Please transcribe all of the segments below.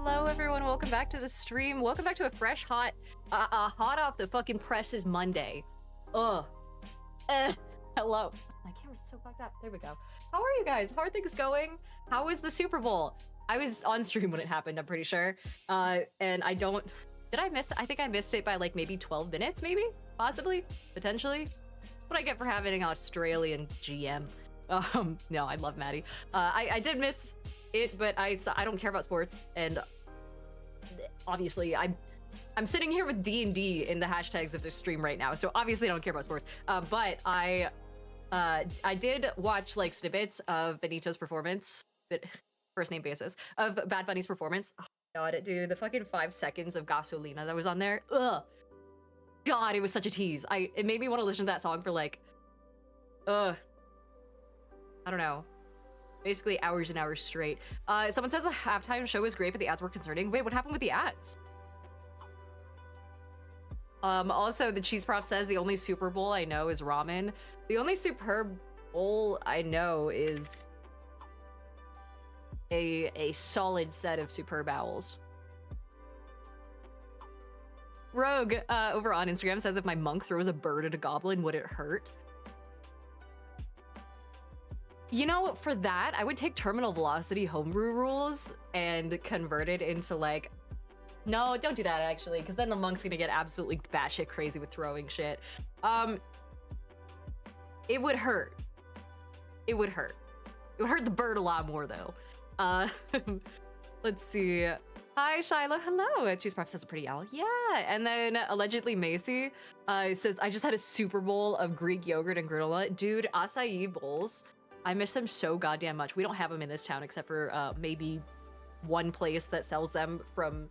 Hello everyone, welcome back to the stream. Welcome back to a fresh, hot off the fucking presses Monday. Ugh. Hello. My camera's so fucked up. There we go. How are you guys? How are things going? How was the Super Bowl? I was on stream when it happened, I'm pretty sure. And I don't... Did I miss it? I think I missed it by like maybe 12 minutes, maybe? Possibly? Potentially? What I get for having an Australian GM. No, I love Maddie. I did miss it, but I don't care about sports, and obviously I'm sitting here with D&D in the hashtags of the stream right now, so obviously I don't care about sports. But I did watch like snippets of Benito's performance, but first name basis of Bad Bunny's performance. Oh god, dude, the fucking 5 seconds of Gasolina that was on there. Ugh. God, it was such a tease. It made me want to listen to that song for like, I don't know, basically hours and hours straight. Someone says the halftime show was great, but the ads were concerning. Wait, what happened with the ads? Also, the Cheese Prof says the only Super Bowl I know is ramen. The only Superb Bowl I know is a solid set of Superb Owls. Rogue, over on Instagram, says if my monk throws a bird at a goblin, would it hurt? You know, for that, I would take terminal velocity homebrew rules and convert it into like... No, don't do that, actually, because then the monk's gonna get absolutely batshit crazy with throwing shit. It would hurt. It would hurt. It would hurt the bird a lot more, though. Let's see. Hi, Shiloh. Hello. Cheese Prep says a pretty owl. Yeah. And then allegedly Macy says, I just had a Super Bowl of Greek yogurt and granola. Dude, acai bowls. I miss them so goddamn much. We don't have them in this town except for maybe one place that sells them from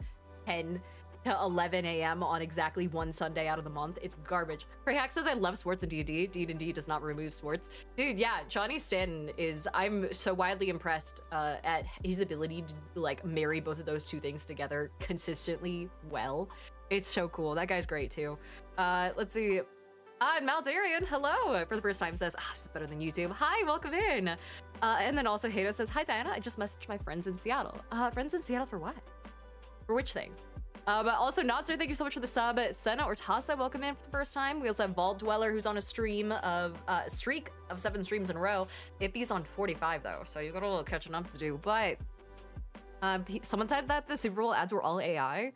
10 to 11 a.m. on exactly one Sunday out of the month. It's garbage. Prayhack says I love sports and D&D. D&D does not remove sports. Dude, yeah, Johnny Stanton is... I'm so widely impressed at his ability to like marry both of those two things together consistently well. It's so cool. That guy's great too. Let's see. And Maldarian, hello, for the first time says, this is better than YouTube. Hi, welcome in. And then also Hato says, hi, Diana, I just messaged my friends in Seattle. Friends in Seattle for what? For which thing? But also Notzer, thank you so much for the sub. Senna or Tasa, welcome in for the first time. We also have Vault Dweller, who's on a stream of, streak of 7 streams in a row. Ippy's on 45 though, so you've got a little catching up to do. But someone said that the Super Bowl ads were all AI.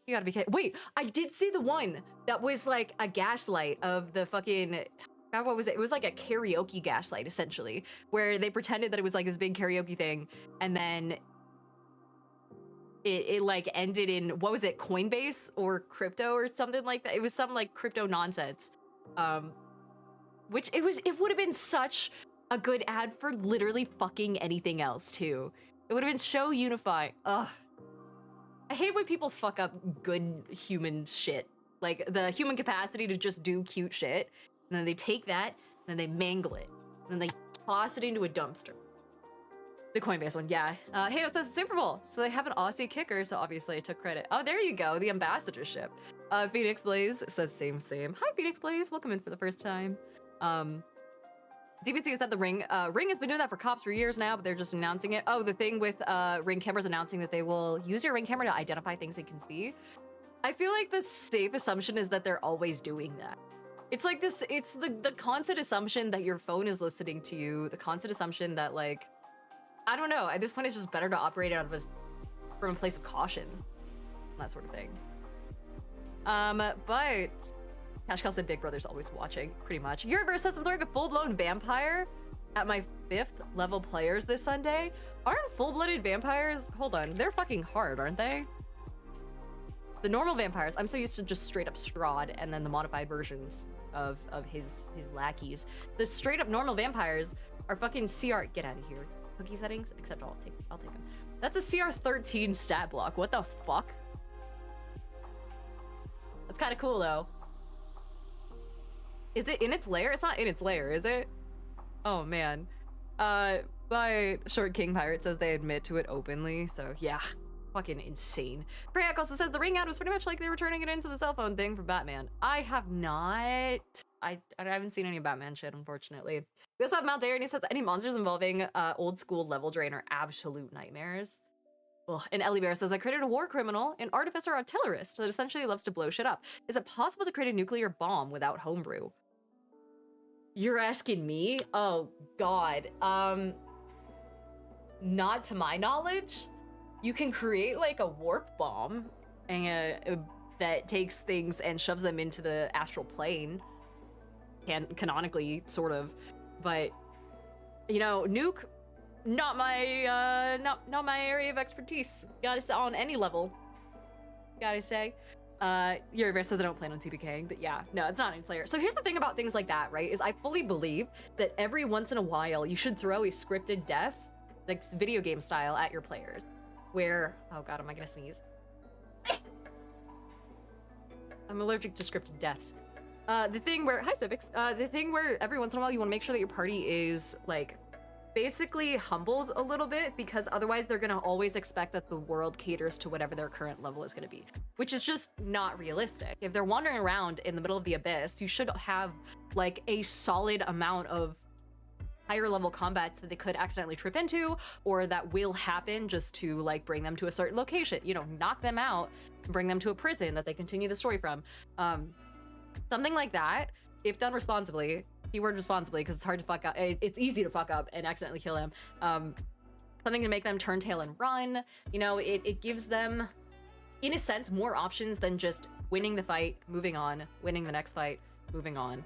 You gotta be kidding. Wait, I did see the one that was like a gaslight of the fucking... God, what was it? It was like a karaoke gaslight, essentially, where they pretended that it was like this big karaoke thing, and then it like ended in, what was it, Coinbase or crypto or something like that? It was some like crypto nonsense. Which it would have been such a good ad for literally fucking anything else, too. It would have been so unifying. Ugh. I hate when people fuck up good human shit. Like, the human capacity to just do cute shit. And then they take that, and then they mangle it. And then they toss it into a dumpster. The Coinbase one, yeah. Hato says Super Bowl. So they have an Aussie kicker, so obviously I took credit. Oh, there you go, the ambassadorship. Phoenix Blaze says same. Hi, Phoenix Blaze. Welcome in for the first time. DBC is at the Ring. Ring has been doing that for cops for years now, but they're just announcing it. Oh, the thing with Ring cameras announcing that they will use your Ring camera to identify things they can see. I feel like the safe assumption is that they're always doing that. It's like this, it's the constant assumption that your phone is listening to you, the constant assumption that like, I don't know, at this point it's just better to operate out of from a place of caution, that sort of thing. But Cashcal said Big Brother's always watching, pretty much. Universe says I'm throwing a full-blown vampire at my 5th level players this Sunday. Aren't full-blooded vampires? Hold on, they're fucking hard, aren't they? The normal vampires, I'm so used to just straight up Strahd and then the modified versions of his lackeys. The straight up normal vampires are fucking CR, get out of here. Cookie settings, except I'll take them. That's a CR 13 stat block, what the fuck? That's kind of cool though. Is it in its lair? It's not in its lair, is it? Oh man. But Short King Pirate says they admit to it openly, so yeah. Fucking insane. Prayak also says the Ring ad was pretty much like they were turning it into the cell phone thing for Batman. I have not. I haven't seen any Batman shit, unfortunately. We also have Mount Dare, and he says any monsters involving old school level drain are absolute nightmares. Well, and Ellie Bear says, I created a war criminal, an artificer artillerist that essentially loves to blow shit up. Is it possible to create a nuclear bomb without homebrew? You're asking me? Oh, God. Not to my knowledge. You can create like a warp bomb and that takes things and shoves them into the astral plane. Canonically, sort of. But, you know, nuke, not my not my area of expertise. Gotta say, on any level. Gotta say. Your says I don't plan on TPKing, but yeah, no, it's not an Slayer. So here's the thing about things like that, right? Is I fully believe that every once in a while you should throw a scripted death, like video game style, at your players. Where, oh god, am I gonna sneeze? I'm allergic to scripted deaths. The thing where, hi Civics, the thing where every once in a while you want to make sure that your party is like basically humbled a little bit, because otherwise they're gonna always expect that the world caters to whatever their current level is gonna be, which is just not realistic. If they're wandering around in the middle of the abyss, you should have like a solid amount of higher level combats that they could accidentally trip into, or that will happen just to like bring them to a certain location, you know, knock them out, bring them to a prison that they continue the story from. Something like that, if done responsibly, keyword responsibly, because it's hard to fuck up, it's easy to fuck up and accidentally kill him. Something to make them turn tail and run, you know, it gives them, in a sense, more options than just winning the fight, moving on, winning the next fight, moving on.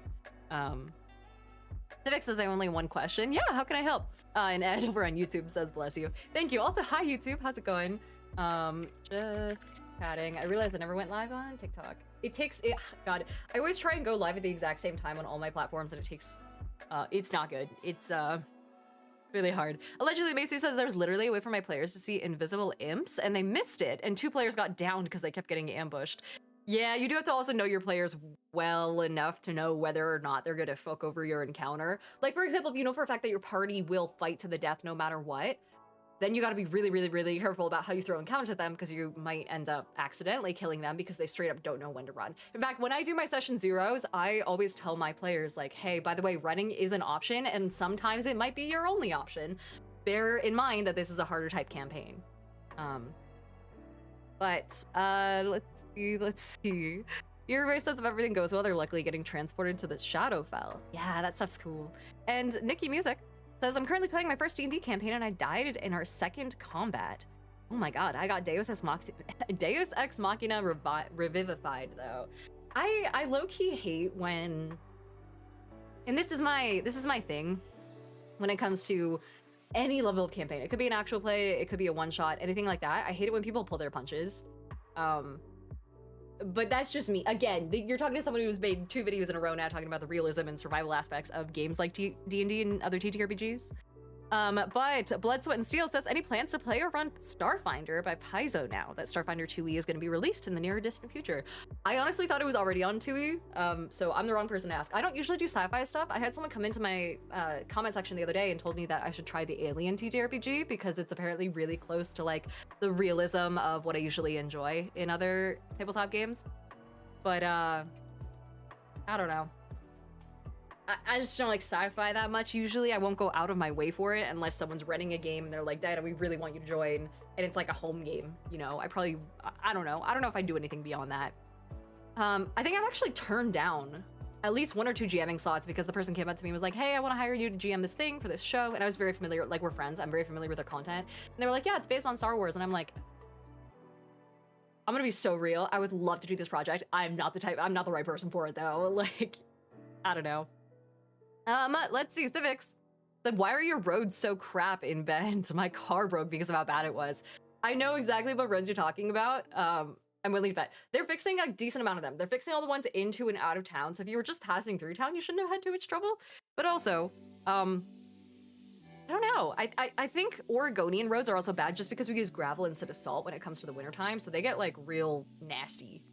Civic says I only one question. Yeah, how can I help? And Ed over on YouTube says bless you. Thank you. Also, hi YouTube, how's it going? Just chatting. I realized I never went live on TikTok. It takes, God, I always try and go live at the exact same time on all my platforms, and it takes, it's not good. It's really hard. Allegedly, Macy says there's literally a way for my players to see invisible imps, and they missed it, and 2 players got downed because they kept getting ambushed. Yeah, you do have to also know your players well enough to know whether or not they're gonna fuck over your encounter. Like, for example, if you know for a fact that your party will fight to the death no matter what, then you gotta be really, really, really careful about how you throw encounters at them, because you might end up accidentally killing them because they straight up don't know when to run. In fact, when I do my session zeros, I always tell my players, like, hey, by the way, running is an option, and sometimes it might be your only option. Bear in mind that this is a harder type campaign. Let's see. Your race says if everything goes well, they're likely getting transported to the Shadowfell. Yeah, that stuff's cool. And Nikki Music says, I'm currently playing my first D&D campaign and I died in our second combat. Oh my god, I got Deus Ex Machina revivified though. I low-key hate when, and this is my thing when it comes to any level of campaign. It could be an actual play, it could be a one-shot, anything like that. I hate it when people pull their punches. But that's just me. Again, you're talking to someone who's made 2 videos in a row now talking about the realism and survival aspects of games like D&D and other TTRPGs. But Blood, Sweat, and Steel says, any plans to play or run Starfinder by Paizo now that Starfinder 2e is going to be released in the near distant future? I honestly thought it was already on 2e, so I'm the wrong person to ask. I don't usually do sci-fi stuff. I had someone come into my comment section the other day and told me that I should try the Alien TTRPG because it's apparently really close to like the realism of what I usually enjoy in other tabletop games. But I don't know. I just don't like sci-fi that much usually. I won't go out of my way for it unless someone's running a game and they're like, Dad, we really want you to join, and it's like a home game, you know. I don't know if I'd do anything beyond that. I think I've actually turned down at least 1 or 2 GMing slots because the person came up to me and was like, hey, I want to hire you to GM this thing for this show, and I was very familiar, like, we're friends, I'm very familiar with their content, and they were like, yeah, it's based on Star Wars, and I'm like, I'm gonna be so real, I would love to do this project. I'm not the right person for it though. Like, I don't know. Let's see, Civics said, why are your roads so crap in Bend? My car broke because of how bad it was. I know exactly what roads you're talking about. I'm willing to bet. They're fixing a decent amount of them. They're fixing all the ones into and out of town. So if you were just passing through town, you shouldn't have had too much trouble. But also, I don't know. I think Oregonian roads are also bad just because we use gravel instead of salt when it comes to the wintertime. So they get like real nasty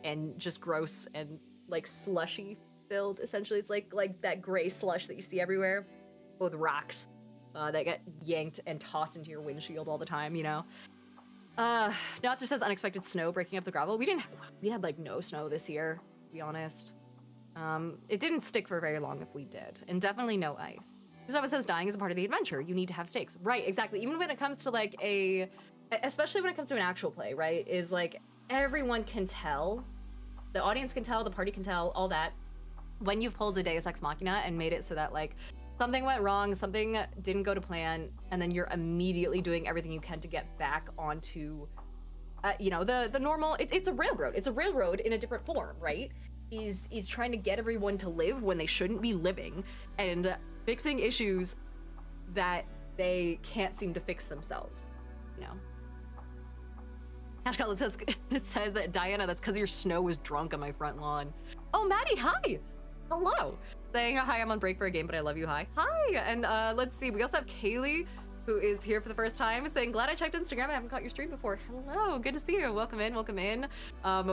and just gross and like slushy filled. Essentially, it's like that gray slush that you see everywhere with rocks that get yanked and tossed into your windshield all the time, you know. Natsu says unexpected snow breaking up the gravel. We had like no snow this year, to be honest. It didn't stick for very long if we did, and definitely no ice. Gustavo says dying is a part of the adventure. You need to have stakes. Right, exactly. Even when it comes to like a especially when it comes to an actual play, right? Is like everyone can tell, the audience can tell, the party can tell, all that, when you've pulled a Deus Ex Machina and made it so that like something went wrong, something didn't go to plan, and then you're immediately doing everything you can to get back onto, you know, the normal. It's a railroad. It's a railroad in a different form, right? He's trying to get everyone to live when they shouldn't be living, and fixing issues that they can't seem to fix themselves. You know. Hashcall says that Diana, that's because your snow was drunk on my front lawn. Oh, Maddie, hi. Hello. Saying hi, I'm on break for a game, but I love you. Hi. Hi. And let's see. We also have Kaylee, who is here for the first time, saying, glad I checked Instagram. I haven't caught your stream before. Hello. Good to see you. Welcome in. Welcome in.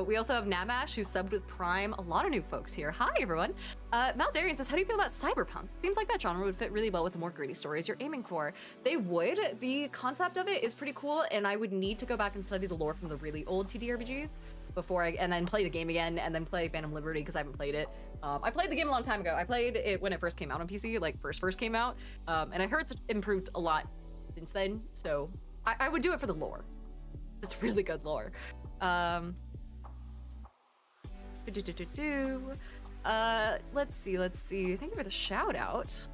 We also have Namash, who subbed with Prime. A lot of new folks here. Hi, everyone. Maldarian says, how do you feel about cyberpunk? Seems like that genre would fit really well with the more gritty stories you're aiming for. They would. The concept of it is pretty cool, and I would need to go back and study the lore from the really old TTRPGs before and then play the game again, and then play Phantom Liberty because I haven't played it. I played the game a long time ago. I played it when it first came out on PC, like first came out, and I heard it's improved a lot since then. So I would do it for the lore. It's really good lore. Let's see. Thank you for the shout out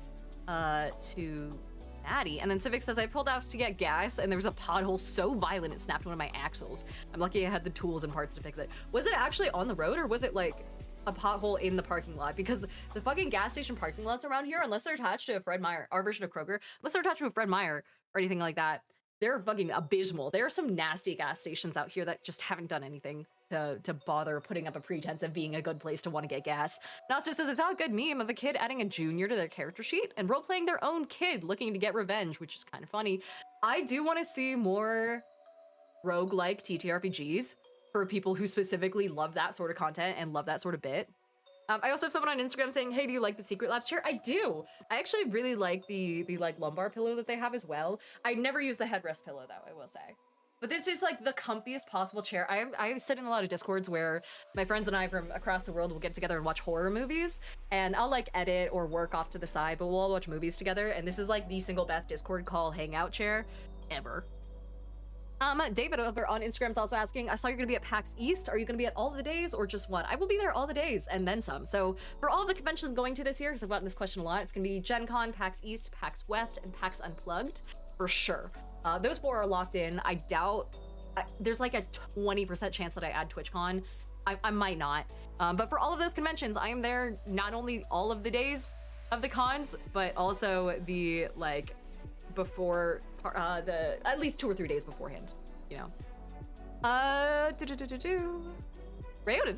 to Maddie. And then Civic says, I pulled out to get gas and there was a pothole so violent it snapped one of my axles. I'm lucky I had the tools and parts to fix it. Was it actually on the road, or was it like a pothole in the parking lot? Because the fucking gas station parking lots around here, unless they're attached to a Fred Meyer, our version of Kroger, unless they're attached to a Fred Meyer or anything like that, they're fucking abysmal. There are some nasty gas stations out here that just haven't done anything to bother putting up a pretense of being a good place to want to get gas. Nas just says, it's not a good meme of a kid adding a junior to their character sheet and role-playing their own kid looking to get revenge, which is kind of funny. I do want to see more roguelike TTRPGs for people who specifically love that sort of content and love that sort of bit. I also have someone on Instagram saying, hey, do you like the Secret Labs chair? I do. I actually really like the like lumbar pillow that they have as well. I never use the headrest pillow though, I will say. But this is like the comfiest possible chair. I sit in a lot of Discords where my friends and I from across the world will get together and watch horror movies, and I'll like edit or work off to the side, but we'll all watch movies together, and this is like the single best Discord call hangout chair ever. David over on Instagram is also asking, I saw you're gonna be at PAX East. Are you gonna be at all the days or just one? I will be there all the days and then some. So for all of the conventions I'm going to this year, because I've gotten this question a lot, it's gonna be Gen Con, PAX East, PAX West, and PAX Unplugged for sure. Those 4 are locked in. I doubt, there's like a 20% chance that I add TwitchCon. I might not. But for all of those conventions, I am there not only all of the days of the cons, but also the like before the at least 2 or 3 days beforehand, you know. Rayoden.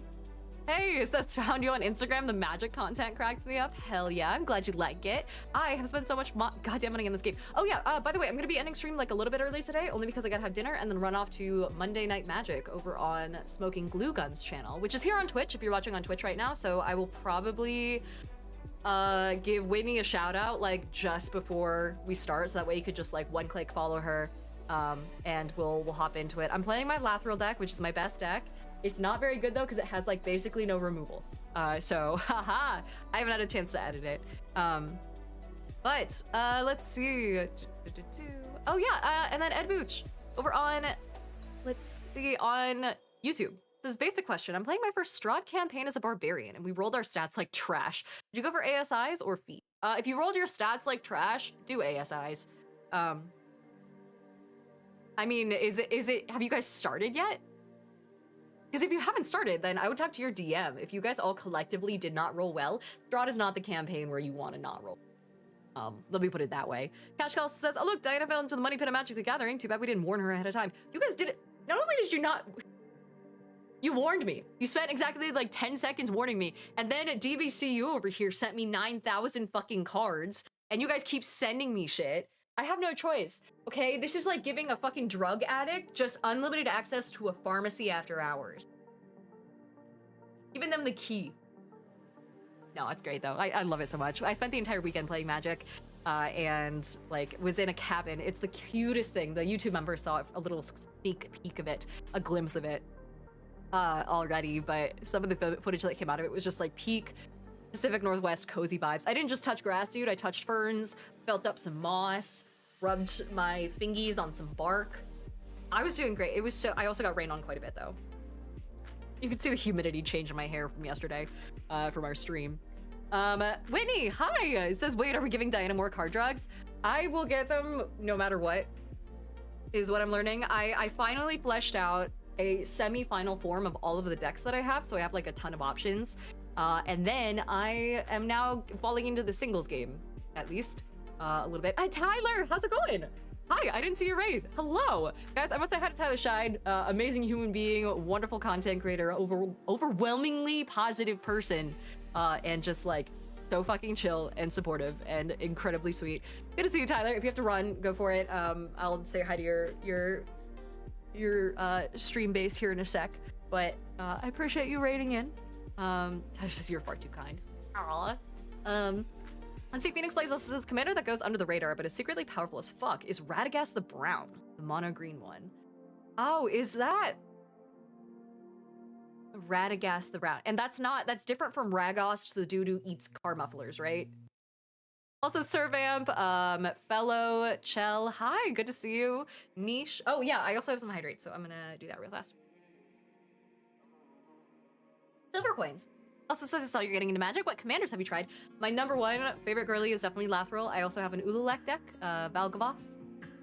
Hey, is that found you on Instagram? The magic content cracks me up. Hell yeah, I'm glad you like it. I have spent so much goddamn money in this game. Oh yeah, by the way, I'm gonna be ending stream like a little bit early today, only because I gotta have dinner and then run off to Monday Night Magic over on Smoking Glue Gun's channel, which is here on Twitch if you're watching on Twitch right now. So I will probably give Whitney a shout out like just before we start, so that way you could just like one click follow her, and we'll hop into it. I'm playing my Lathril deck, which is my best deck. It's not very good though because it has like basically no removal. So haha, I haven't had a chance to edit it. But let's see. Oh yeah, and then Ed Booch over on, let's see, on YouTube. This basic question. I'm playing my first Strahd campaign as a barbarian and we rolled our stats like trash. Did you go for ASIs or feat? If you rolled your stats like trash, do ASIs. I mean, is it, have you guys started yet? Because if you haven't started, then I would talk to your DM. If you guys all collectively did not roll well, Strahd is not the campaign where you want to not roll. Let me put it that way. Cash Call says, oh look, Diana fell into the money pit of Magic the Gathering. Too bad we didn't warn her ahead of time. You guys did it. Not only did you not, you warned me. You spent exactly like 10 seconds warning me. And then DBCU over here sent me 9,000 fucking cards. And you guys keep sending me shit. I have no choice, okay? This is like giving a fucking drug addict just unlimited access to a pharmacy after hours. Giving them the key. No, it's great though. I love it so much. I spent the entire weekend playing Magic and like was in a cabin. It's the cutest thing. The YouTube members saw a little sneak peek of it, a glimpse of it already, but some of the footage that came out of it was just like peak Pacific Northwest cozy vibes. I didn't just touch grass, dude. I touched ferns, felt up some moss, rubbed my fingies on some bark. I was doing great. It was so. I also got rained on quite a bit though. You can see the humidity change in my hair from yesterday, from our stream. Whitney, hi. It says, wait, are we giving Diana more card drugs? I will get them no matter what. Is what I'm learning. I finally fleshed out a semi-final form of all of the decks that I have, so I have like a ton of options. And then I am now falling into the singles game, at least, a little bit. Hi, Tyler, how's it going? Hi, I didn't see your raid. Hello. Guys, I must say hi to Tyler Shine. Amazing human being, wonderful content creator, overwhelmingly positive person, and just like so fucking chill and supportive and incredibly sweet. Good to see you, Tyler. If you have to run, go for it. I'll say hi to your stream base here in a sec. But I appreciate you raiding in. Tyler says you're far too kind. Aww. Let's see, Phoenix plays us as commander that goes under the radar, but is secretly powerful as fuck. Is Radagast the Brown, the mono green one? Oh, is that Radagast the Brown? And that's different from Ragost, the dude who eats car mufflers, right? Also, Servamp, fellow Chell, hi, good to see you. Niche, oh yeah, I also have some hydrate, so I'm gonna do that real fast. Silver coins. Also says I saw you're getting into Magic. What commanders have you tried? My number one favorite girly is definitely Lathril. I also have an Ululek deck, Valgavoth.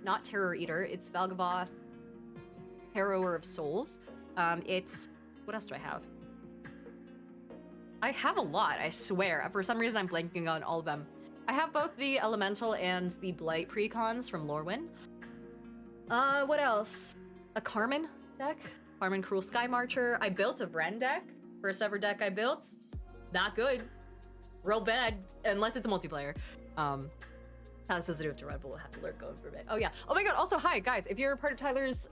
Not Terror Eater, it's Valgavoth, Harrower of Souls. It's, what else do I have? I have a lot, I swear. For some reason I'm blanking on all of them. I have both the Elemental and the Blight precons from Lorwyn. What else? A Carmen deck, Carmen Cruel Sky Marcher. I built a Vren deck. First ever deck I built, not good, real bad, unless it's a multiplayer. Tyler says I do have to run, but we'll have to alert going for a bit. Oh yeah, oh my god, also hi guys, if you're part of Tyler's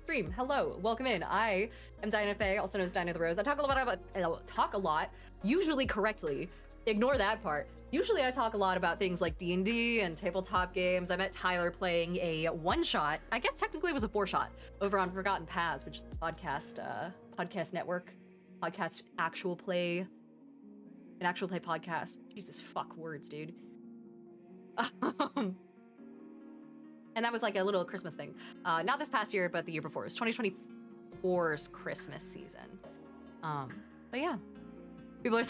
stream, hello, welcome in. I am Diana Faye, also known as Diana the Rose. I talk a lot, usually correctly, ignore that part. Usually I talk a lot about things like D&D and tabletop games. I met Tyler playing a one-shot, I guess technically it was a four-shot, over on Forgotten Paths, which is the podcast network. Podcast actual play, an actual play podcast. Jesus fuck words, dude. And that was like a little Christmas thing. Not this past year, but the year before. It was 2024's Christmas season. But yeah. People are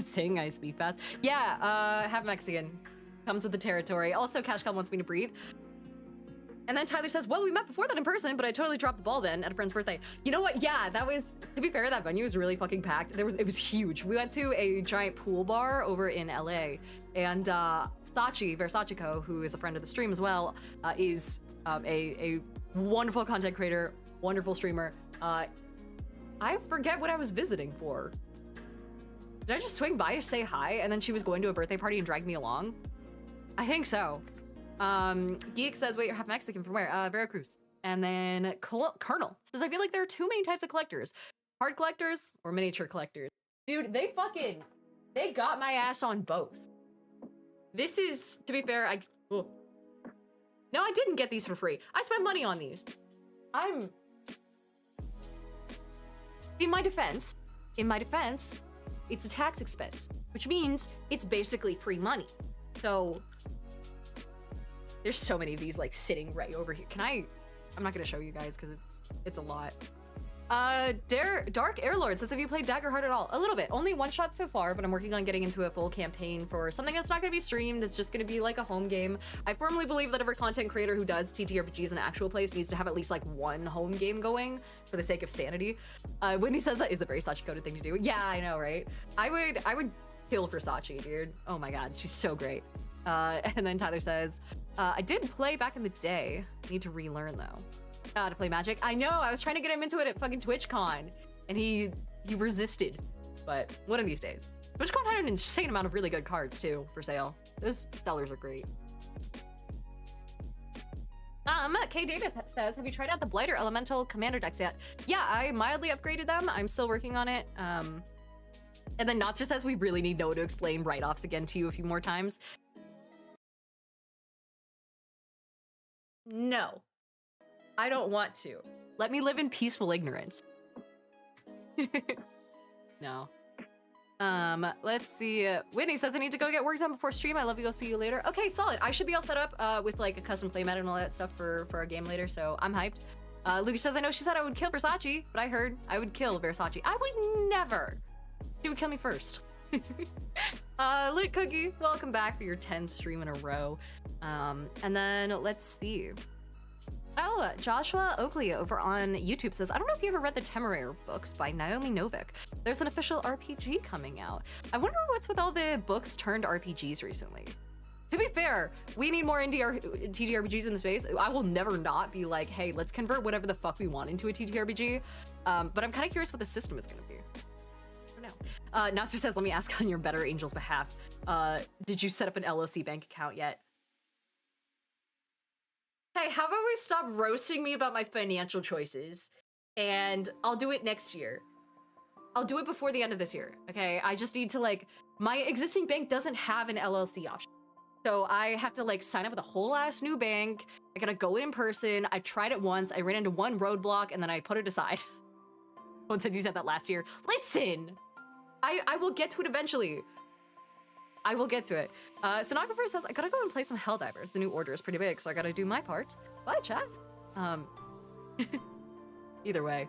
saying I speak fast. Yeah, half Mexican. Comes with the territory. Also, Cash Cow wants me to breathe. And then Tyler says, well, we met before that in person, but I totally dropped the ball then at a friend's birthday. You know what? Yeah, that was, to be fair, that venue was really fucking packed. It was huge. We went to a giant pool bar over in LA, and Sachi, Versachiko, who is a friend of the stream as well, is a wonderful content creator, wonderful streamer. I forget what I was visiting for. Did I just swing by to say hi, and then she was going to a birthday party and dragged me along? I think so. Geek says, wait, you're half Mexican from where? Veracruz. And then Colonel says, I feel like there are two main types of collectors. Card collectors or miniature collectors. Dude, they got my ass on both. This is, to be fair, no, I didn't get these for free. I spent money on these. In my defense, it's a tax expense, which means it's basically free money. So, there's so many of these like sitting right over here. I'm not gonna show you guys because it's a lot. Dark Airlord says, have you played Daggerheart at all? A little bit, only one shot so far, but I'm working on getting into a full campaign for something that's not gonna be streamed. It's just gonna be like a home game. I firmly believe that every content creator who does TTRPGs in actual plays needs to have at least like one home game going for the sake of sanity. Whitney says that is a very Sachi-coded thing to do. Yeah, I know, right? I would kill for Sachi, dude. Oh my god, she's so great. And then Tyler says, I did play back in the day. Need to relearn though. To play Magic. I know, I was trying to get him into it at fucking TwitchCon, and he resisted. But one of these days. TwitchCon had an insane amount of really good cards too for sale. Those Stellars are great. K Davis says, have you tried out the Blighter Elemental Commander decks yet? Yeah, I mildly upgraded them. I'm still working on it. And then Notzer says, we really need Noah to explain write-offs again to you a few more times. No, I don't want to. Let me live in peaceful ignorance. No. Let's see. Whitney says I need to go get work done before stream. I love you. I'll see you later. Okay, solid. I should be all set up with like a custom playmat and all that stuff for our game later, so I'm hyped. Lucas says, I know she said I would kill Versace, but I heard I would kill Versace. I would never. She would kill me first. Lit Cookie, welcome back for your 10th stream in a row. And then let's see. Oh, Joshua Oakley over on YouTube says, I don't know if you ever read the Temeraire books by Naomi Novik. There's an official RPG coming out. I wonder what's with all the books turned RPGs recently. To be fair, we need more indie TTRPGs in the space. I will never not be like, hey, let's convert whatever the fuck we want into a TTRPG. But I'm kind of curious what the system is going to be. I don't know. Nasser says, let me ask on your Better Angels behalf. Did you set up an LLC bank account yet? Hey, how about we stop roasting me about my financial choices? And I'll do it next year. I'll do it before the end of this year, okay? I just need to, like, my existing bank doesn't have an LLC option. So I have to, like, sign up with a whole ass new bank. I gotta go in person. I tried it once. I ran into one roadblock and then I put it aside. Someone said you said that last year. Listen! I will get to it eventually. I will get to it. Sonographer says, I gotta go and play some Helldivers. The new order is pretty big, so I gotta do my part. Bye, chat. Either way.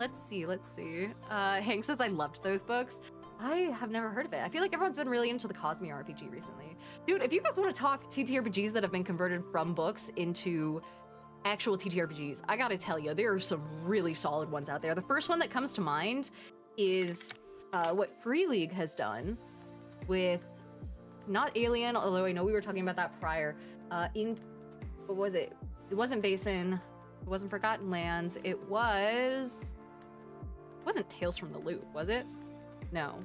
Let's see. Hank says, I loved those books. I have never heard of it. I feel like everyone's been really into the Cosme RPG recently. Dude, if you guys want to talk TTRPGs that have been converted from books into actual TTRPGs, I gotta tell you, there are some really solid ones out there. The first one that comes to mind is what Free League has done with, not Alien, although I know we were talking about that prior, what was it? It wasn't Basin, it wasn't Forgotten Lands, it wasn't Tales from the Loop, was it? No.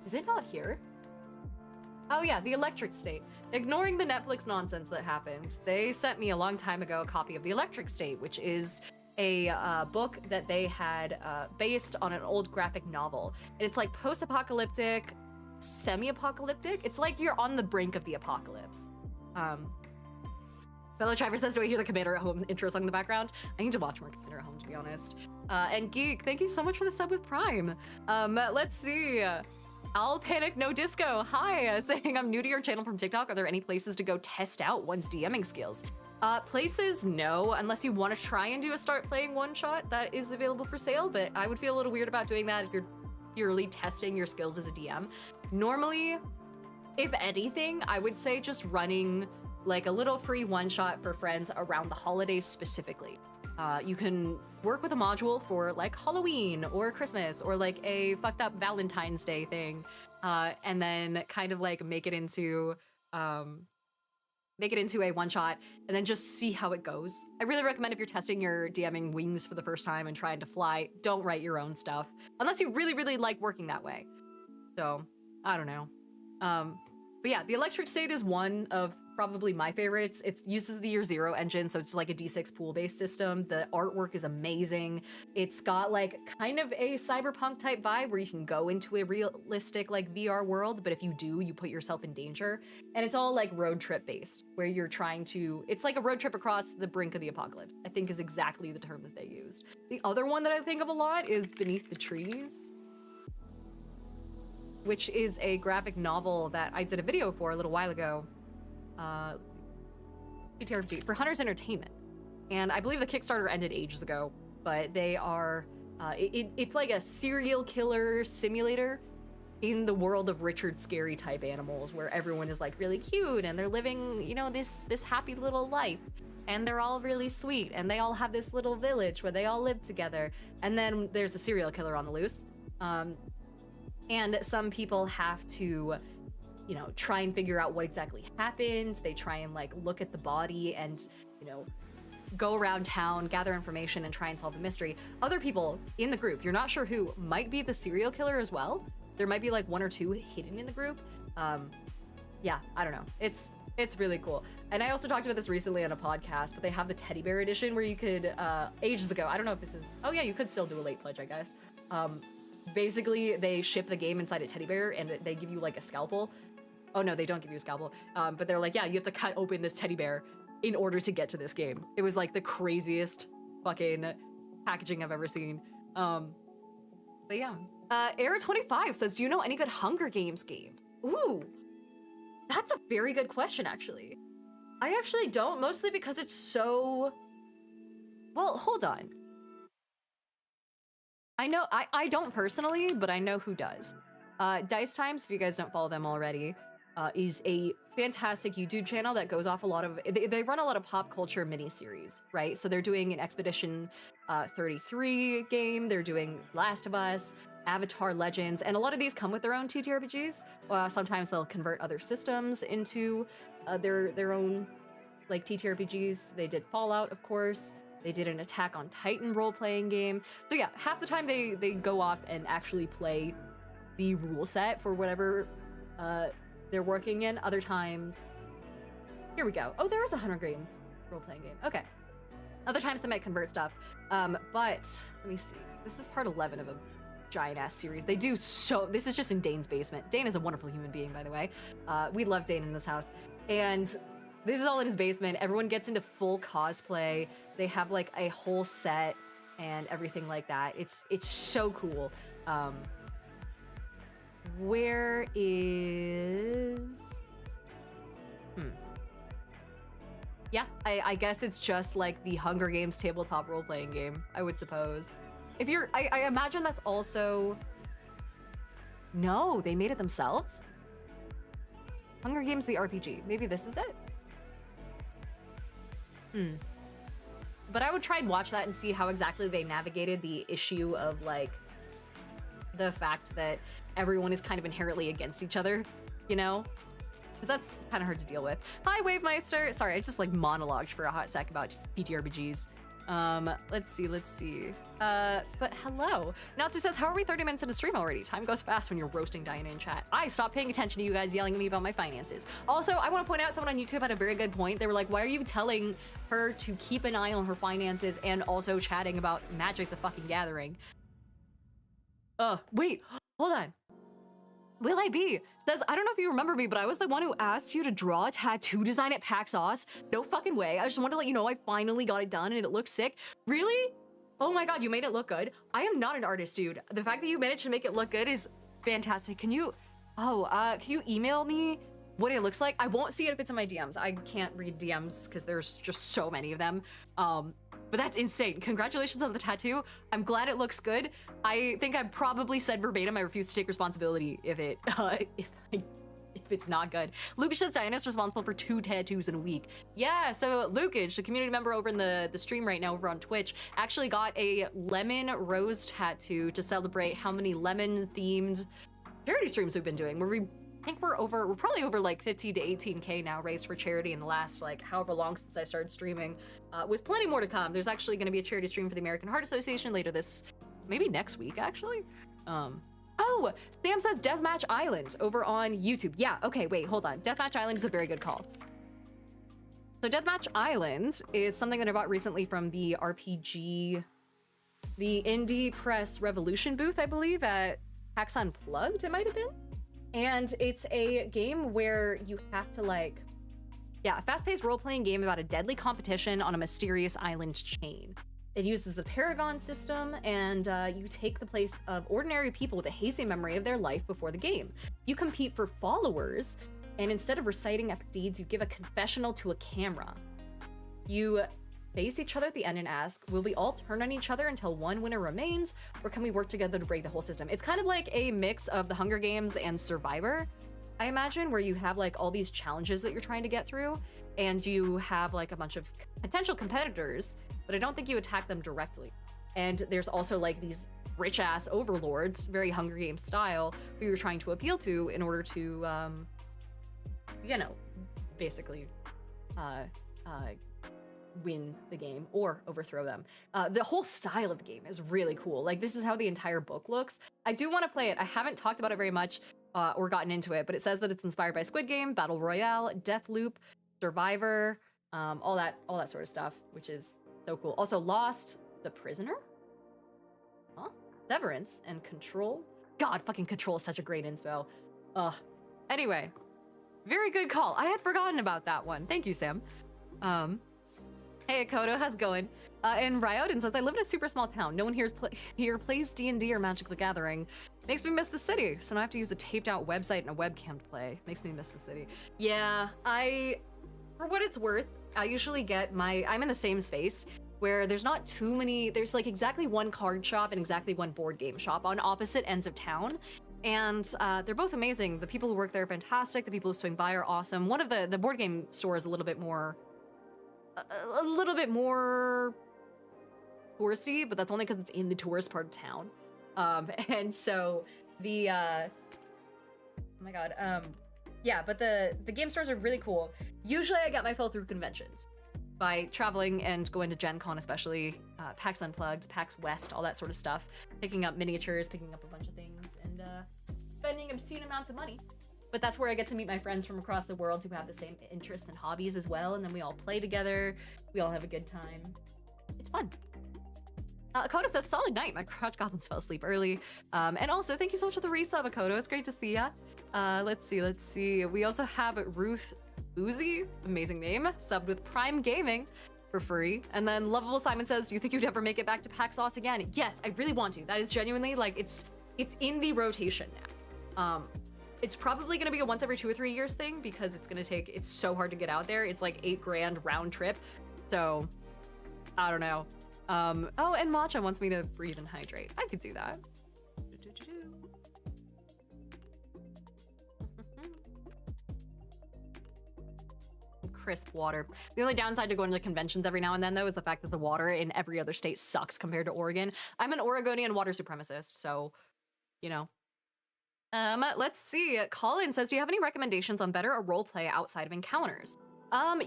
Is it not here? Oh yeah, The Electric State. Ignoring the Netflix nonsense that happened, they sent me a long time ago a copy of The Electric State, which is a book that they had based on an old graphic novel. And it's like post-apocalyptic, semi-apocalyptic. It's like you're on the brink of the apocalypse. Fellow Driver says, do I hear the Commander at Home intro song in the background? I need to watch more Commander at Home, to be honest. And Geek, thank you so much for the sub with Prime. Let's see. I'll Panic No Disco, hi, saying I'm new to your channel from TikTok. Are there any places to go test out one's DMing skills? Places, no, unless you want to try and do a start playing one shot that is available for sale, but I would feel a little weird about doing that if you're purely testing your skills as a DM. Normally, if anything, I would say just running like a little free one shot for friends around the holidays specifically. You can work with a module for like Halloween or Christmas or like a fucked up Valentine's Day thing, and then kind of like make it into a one shot and then just see how it goes. I really recommend if you're testing your DMing wings for the first time and trying to fly, don't write your own stuff unless you really, really like working that way. So I don't know. But yeah, the Electric State is one of probably my favorites. It uses the Year Zero engine, so it's like a D6 pool-based system. The artwork is amazing. It's got like kind of a cyberpunk type vibe where you can go into a realistic like VR world, but if you do, you put yourself in danger. And it's all like road trip based, where you're trying to, it's like a road trip across the brink of the apocalypse, I think is exactly the term that they used. The other one that I think of a lot is Beneath the Trees, which is a graphic novel that I did a video for a little while ago. TTRPG for Hunters Entertainment, and I believe the Kickstarter ended ages ago, but they are it's like a serial killer simulator in the world of Richard Scary type animals, where everyone is like really cute and they're living, you know, this happy little life, and they're all really sweet, and they all have this little village where they all live together, and then there's a serial killer on the loose, and some people have to, you know, try and figure out what exactly happened. They try and like look at the body and, you know, go around town, gather information, and try and solve the mystery. Other people in the group, you're not sure who, might be the serial killer as well. There might be like one or two hidden in the group. Yeah, I don't know. It's really cool. And I also talked about this recently on a podcast, but they have the teddy bear edition where you could, ages ago, I don't know if this is, oh yeah, you could still do a late pledge, I guess. Basically, they ship the game inside a teddy bear and they give you like a scalpel. Oh no, they don't give you a scalpel. But they're like, yeah, you have to cut open this teddy bear in order to get to this game. It was like the craziest fucking packaging I've ever seen. But yeah. Era25 says, do you know any good Hunger Games games? Ooh, that's a very good question, actually. I actually don't, mostly because it's so... Well, hold on. I know, I don't personally, but I know who does. Dice Times, if you guys don't follow them already, is a fantastic YouTube channel that goes off a lot of... They run a lot of pop culture miniseries, right? So they're doing an Expedition 33 game, they're doing Last of Us, Avatar Legends, and a lot of these come with their own TTRPGs. Sometimes they'll convert other systems into their own like TTRPGs. They did Fallout, of course. They did an Attack on Titan role-playing game. So yeah, half the time they go off and actually play the rule set for whatever they're working in. Other times, here we go. Oh, there is a Hunger Games role-playing game. Okay. Other times they might convert stuff. But let me see. This is part 11 of a giant-ass series. They do so... This is just in Dane's basement. Dane is a wonderful human being, by the way. We love Dane in this house. And this is all in his basement. Everyone gets into full cosplay. They have like a whole set and everything like that. It's so cool. Where is... Yeah, I guess it's just like the Hunger Games tabletop role-playing game, I would suppose. If you're... I imagine that's also... No, they made it themselves? Hunger Games the RPG. Maybe this is it? But I would try and watch that and see how exactly they navigated the issue of like the fact that everyone is kind of inherently against each other, you know? Because that's kind of hard to deal with. Hi, Wavemeister. Sorry, I just like monologued for a hot sec about TTRPGs. Let's see. But hello. Natsu says, how are we 30 minutes into stream already? Time goes fast when you're roasting Diana in chat. I stopped paying attention to you guys yelling at me about my finances. Also, I want to point out someone on YouTube had a very good point. They were like, why are you telling her to keep an eye on her finances and also chatting about Magic the fucking Gathering? Wait, hold on. Will I Be says, I don't know if you remember me, but I was the one who asked you to draw a tattoo design at PAX Aus. No fucking way. I just wanted to let you know I finally got it done and it looks sick. Really? Oh my god, you made it look good. I am not an artist, dude. The fact that you managed to make it look good is fantastic. Can you email me what it looks like? I won't see it if it's in my DMs. I can't read DMs because there's just so many of them. But that's insane. Congratulations on the tattoo. I'm glad it looks good. I think I probably said verbatim I refuse to take responsibility if it's not good. Lucas says Diana's responsible for 2 tattoos in a week. Yeah, so Lucas, the community member over in the stream right now over on Twitch, actually got a lemon rose tattoo to celebrate how many lemon-themed charity streams we've been doing, where I think we're probably over like 15 to 18K now raised for charity in the last like however long since I started streaming, with plenty more to come. There's actually going to be a charity stream for the American Heart Association later maybe next week actually. Oh, Sam says Deathmatch Island over on YouTube. Yeah, okay, wait, hold on. Deathmatch Island is a very good call. So Deathmatch Island is something that I bought recently from the RPG, the Indie Press Revolution booth, I believe, at PAX Unplugged, it might have been. And it's a game where you have to a fast-paced role-playing game about a deadly competition on a mysterious island chain. It uses the Paragon system, and you take the place of ordinary people with a hazy memory of their life before the game. You compete for followers, and instead of reciting epic deeds, you give a confessional to a camera. You face each other at the end and ask, will we all turn on each other until one winner remains, or can we work together to break the whole system? It's kind of like a mix of the Hunger Games and Survivor, I imagine, where you have like all these challenges that you're trying to get through, and you have like a bunch of potential competitors, but I don't think you attack them directly. And there's also like these rich-ass overlords, very Hunger Games style, who you're trying to appeal to in order to, basically win the game or overthrow them. The whole style of the game is really cool. Like, this is how the entire book looks. I do want to play it. I haven't talked about it very much or gotten into it, but it says that it's inspired by Squid Game, Battle Royale, Deathloop, Survivor, all that sort of stuff, which is so cool. Also Lost, The Prisoner, Severance, and Control. God, fucking Control is such a great inspo. Anyway, very good call. I had forgotten about that one. Thank you, Sam. Hey, Akoto, how's it going? And Ryoden says, I live in a super small town. No one here plays D&D or Magic the Gathering. Makes me miss the city, so now I have to use a taped out website and a webcam to play. Makes me miss the city. Yeah, For what it's worth, I usually get I'm in the same space where there's not too many, there's like exactly one card shop and exactly one board game shop on opposite ends of town. And they're both amazing. The people who work there are fantastic. The people who swing by are awesome. One of the board game stores a little bit more touristy, but that's only because it's in the tourist part of town. And so the oh my god, yeah, but the game stores are really cool. Usually I get my fill through conventions by traveling and going to Gen Con, especially PAX Unplugged, PAX West, all that sort of stuff, picking up miniatures, picking up a bunch of things, and spending obscene amounts of money. But that's where I get to meet my friends from across the world who have the same interests and hobbies as well, and then we all play together, we all have a good time. It's fun. Akoto says, solid night. My crouch goblins fell asleep early. And also, thank you so much for the resub, Akoto. It's great to see ya. Let's see. We also have Ruth Uzi, amazing name, subbed with Prime Gaming for free. And then Lovable Simon says, do you think you'd ever make it back to PAX Sauce again? Yes, I really want to. That is genuinely, like, it's in the rotation now. It's probably gonna be a once every 2 or 3 years thing because it's so hard to get out there. It's like $8 grand round trip. So, I don't know. Oh, and Matcha wants me to breathe and hydrate. I could do that. Crisp water. The only downside to going to conventions every now and then, though, is the fact that the water in every other state sucks compared to Oregon. I'm an Oregonian water supremacist, so, you know. Let's see. Colin says, do you have any recommendations on better role play outside of encounters?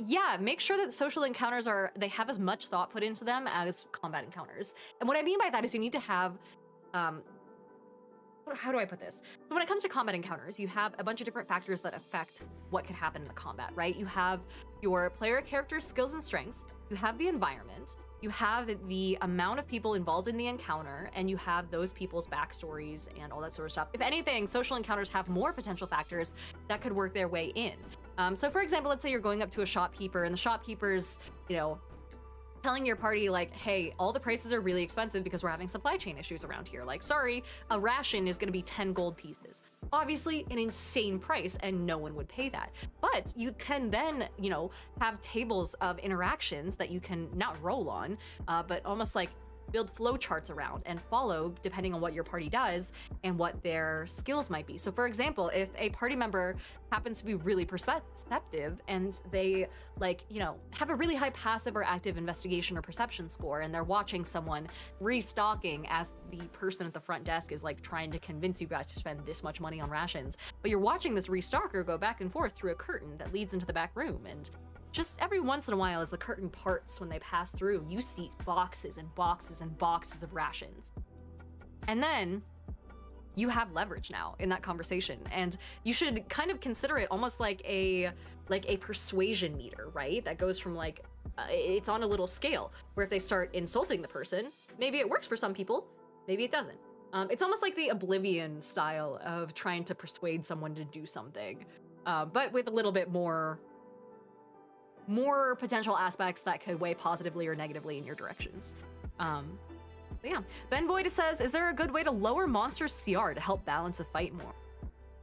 Yeah, make sure that social encounters they have as much thought put into them as combat encounters. And what I mean by that is you need to have, how do I put this? So when it comes to combat encounters, you have a bunch of different factors that affect what could happen in the combat, right? You have your player character's skills and strengths, you have the environment, you have the amount of people involved in the encounter, and you have those people's backstories and all that sort of stuff. If anything, social encounters have more potential factors that could work their way in. So for example, let's say you're going up to a shopkeeper and the shopkeeper's, you know, telling your party like, hey, all the prices are really expensive because we're having supply chain issues around here. Like, sorry, a ration is gonna be 10 gold pieces. Obviously an insane price and no one would pay that. But you can then, you know, have tables of interactions that you can not roll on, but almost like build flow charts around and follow depending on what your party does and what their skills might be. So for example, if a party member happens to be really perceptive and they like, you know, have a really high passive or active investigation or perception score and they're watching someone restocking as the person at the front desk is like trying to convince you guys to spend this much money on rations, but you're watching this restocker go back and forth through a curtain that leads into the back room, and just every once in a while, as the curtain parts when they pass through, you see boxes and boxes and boxes of rations. And then you have leverage now in that conversation, and you should kind of consider it almost like a persuasion meter, right? That goes from like, it's on a little scale where if they start insulting the person, maybe it works for some people, maybe it doesn't. It's almost like the Oblivion style of trying to persuade someone to do something, but with a little bit more potential aspects that could weigh positively or negatively in your directions. But yeah. Ben Boyd says, is there a good way to lower monsters' CR to help balance a fight more?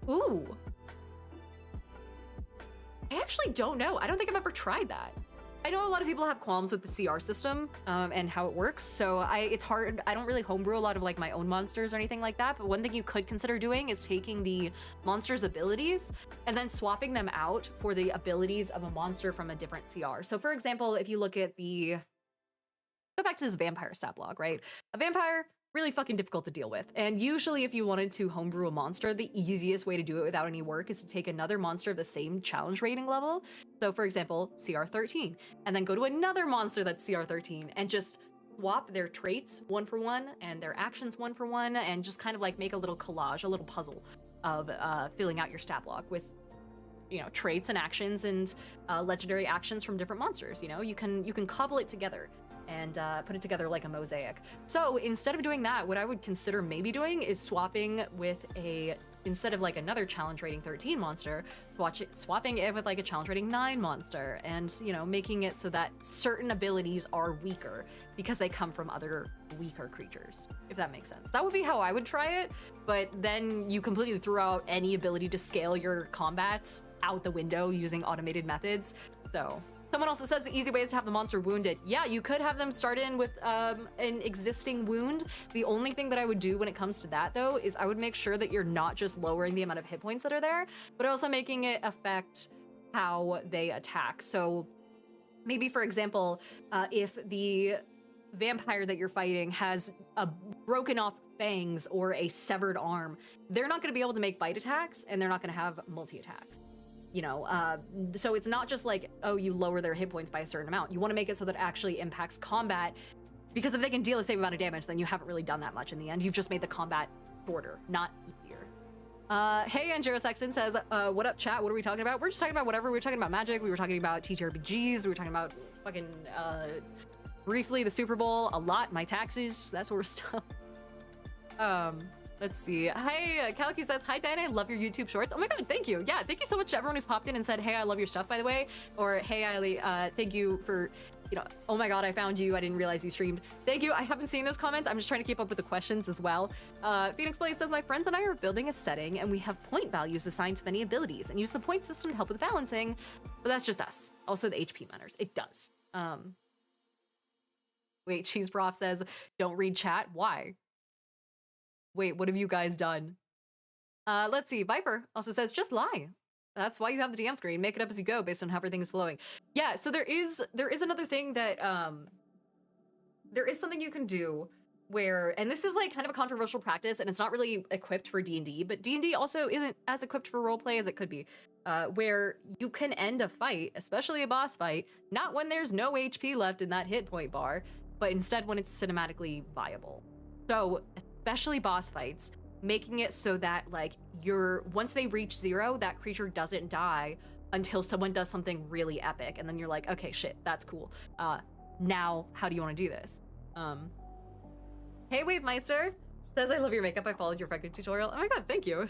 Ooh. I actually don't know. I don't think I've ever tried that. I know a lot of people have qualms with the CR system and how it works, so it's hard. I don't really homebrew a lot of like my own monsters or anything like that, but one thing you could consider doing is taking the monster's abilities and then swapping them out for the abilities of a monster from a different CR. So for example, if you look at go back to this vampire stat block, right? A vampire, really fucking difficult to deal with. And usually if you wanted to homebrew a monster, the easiest way to do it without any work is to take another monster of the same challenge rating level. So for example, CR 13, and then go to another monster that's CR 13 and just swap their traits 1 for 1 and their actions 1 for 1 and just kind of like make a little collage, a little puzzle of filling out your stat block with, you know, traits and actions and legendary actions from different monsters. You know, you can cobble it together and put it together like a mosaic. So instead of doing that, what I would consider maybe doing is swapping with instead of like another challenge rating 13 monster, swapping it with like a challenge rating 9 monster, and, you know, making it so that certain abilities are weaker because they come from other weaker creatures, if that makes sense. That would be how I would try it, but then you completely threw out any ability to scale your combats out the window using automated methods. So someone also says the easy way is to have the monster wounded. Yeah, you could have them start in with an existing wound. The only thing that I would do when it comes to that, though, is I would make sure that you're not just lowering the amount of hit points that are there, but also making it affect how they attack. So maybe, for example, if the vampire that you're fighting has a broken off fangs or a severed arm, they're not going to be able to make bite attacks, and they're not going to have multi-attacks. You know, so it's not just like, oh, you lower their hit points by a certain amount. You want to make it so that it actually impacts combat, because if they can deal the same amount of damage, then you haven't really done that much in the end. You've just made the combat shorter, not easier. Hey, Angelo Sexton says, what up, chat? What are we talking about? We're just talking about whatever. We were talking about Magic. We were talking about TTRPGs. We were talking about fucking, briefly, the Super Bowl, a lot, my taxes, that sort of stuff. Let's see. Hey, Kalki says, hi, Diana, I love your YouTube shorts. Oh my god, thank you. Yeah, thank you so much to everyone who's popped in and said, hey, I love your stuff, by the way. Or, hey, Eiley, thank you for, you know, oh my god, I found you. I didn't realize you streamed. Thank you. I haven't seen those comments. I'm just trying to keep up with the questions as well. Phoenix Blaze says, my friends and I are building a setting, and we have point values assigned to many abilities, and use the point system to help with balancing. But that's just us. Also, the HP matters. It does. Wait, Cheese Prof says, don't read chat. Why? Wait, what have you guys done? Let's see. Viper also says, just lie. That's why you have the DM screen. Make it up as you go based on how everything is flowing. Yeah, so there is another thing that, there is something you can do where, and this is like kind of a controversial practice, and it's not really equipped for D&D, but D&D also isn't as equipped for roleplay as it could be, where you can end a fight, especially a boss fight, not when there's no HP left in that hit point bar, but instead when it's cinematically viable. So, especially boss fights, making it so that like once they reach 0, that creature doesn't die until someone does something really epic, and then you're like, okay, shit, that's cool. Now, how do you want to do this? Hey, Wave Meister says, I love your makeup. I followed your freaking tutorial. Oh my god, thank you.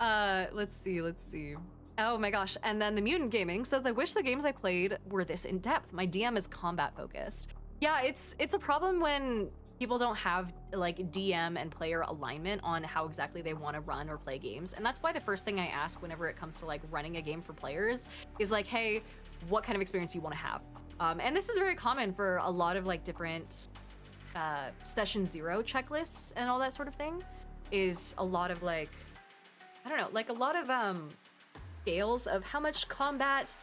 Let's see. Oh my gosh, and then the Mutant Gaming says, I wish the games I played were this in-depth. My DM is combat focused. Yeah, it's a problem when people don't have like DM and player alignment on how exactly they want to run or play games. And that's why the first thing I ask whenever it comes to like running a game for players is like, hey, what kind of experience do you want to have? And this is very common for a lot of like different session 0 checklists and all that sort of thing, is a lot of like, I don't know, like a lot of scales of how much combat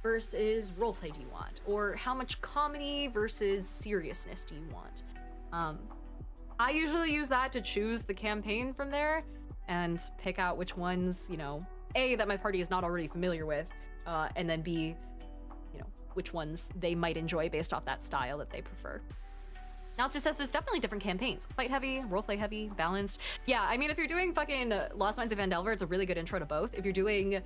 versus roleplay do you want, or how much comedy versus seriousness do you want. I usually use that to choose the campaign from there and pick out which ones, you know, A, that my party is not already familiar with, and then B, you know, which ones they might enjoy based off that style that they prefer. Nalster says there's definitely different campaigns. Fight heavy, roleplay heavy, balanced. Yeah, I mean, if you're doing fucking Lost Mines of Vandelver, it's a really good intro to both. If you're doing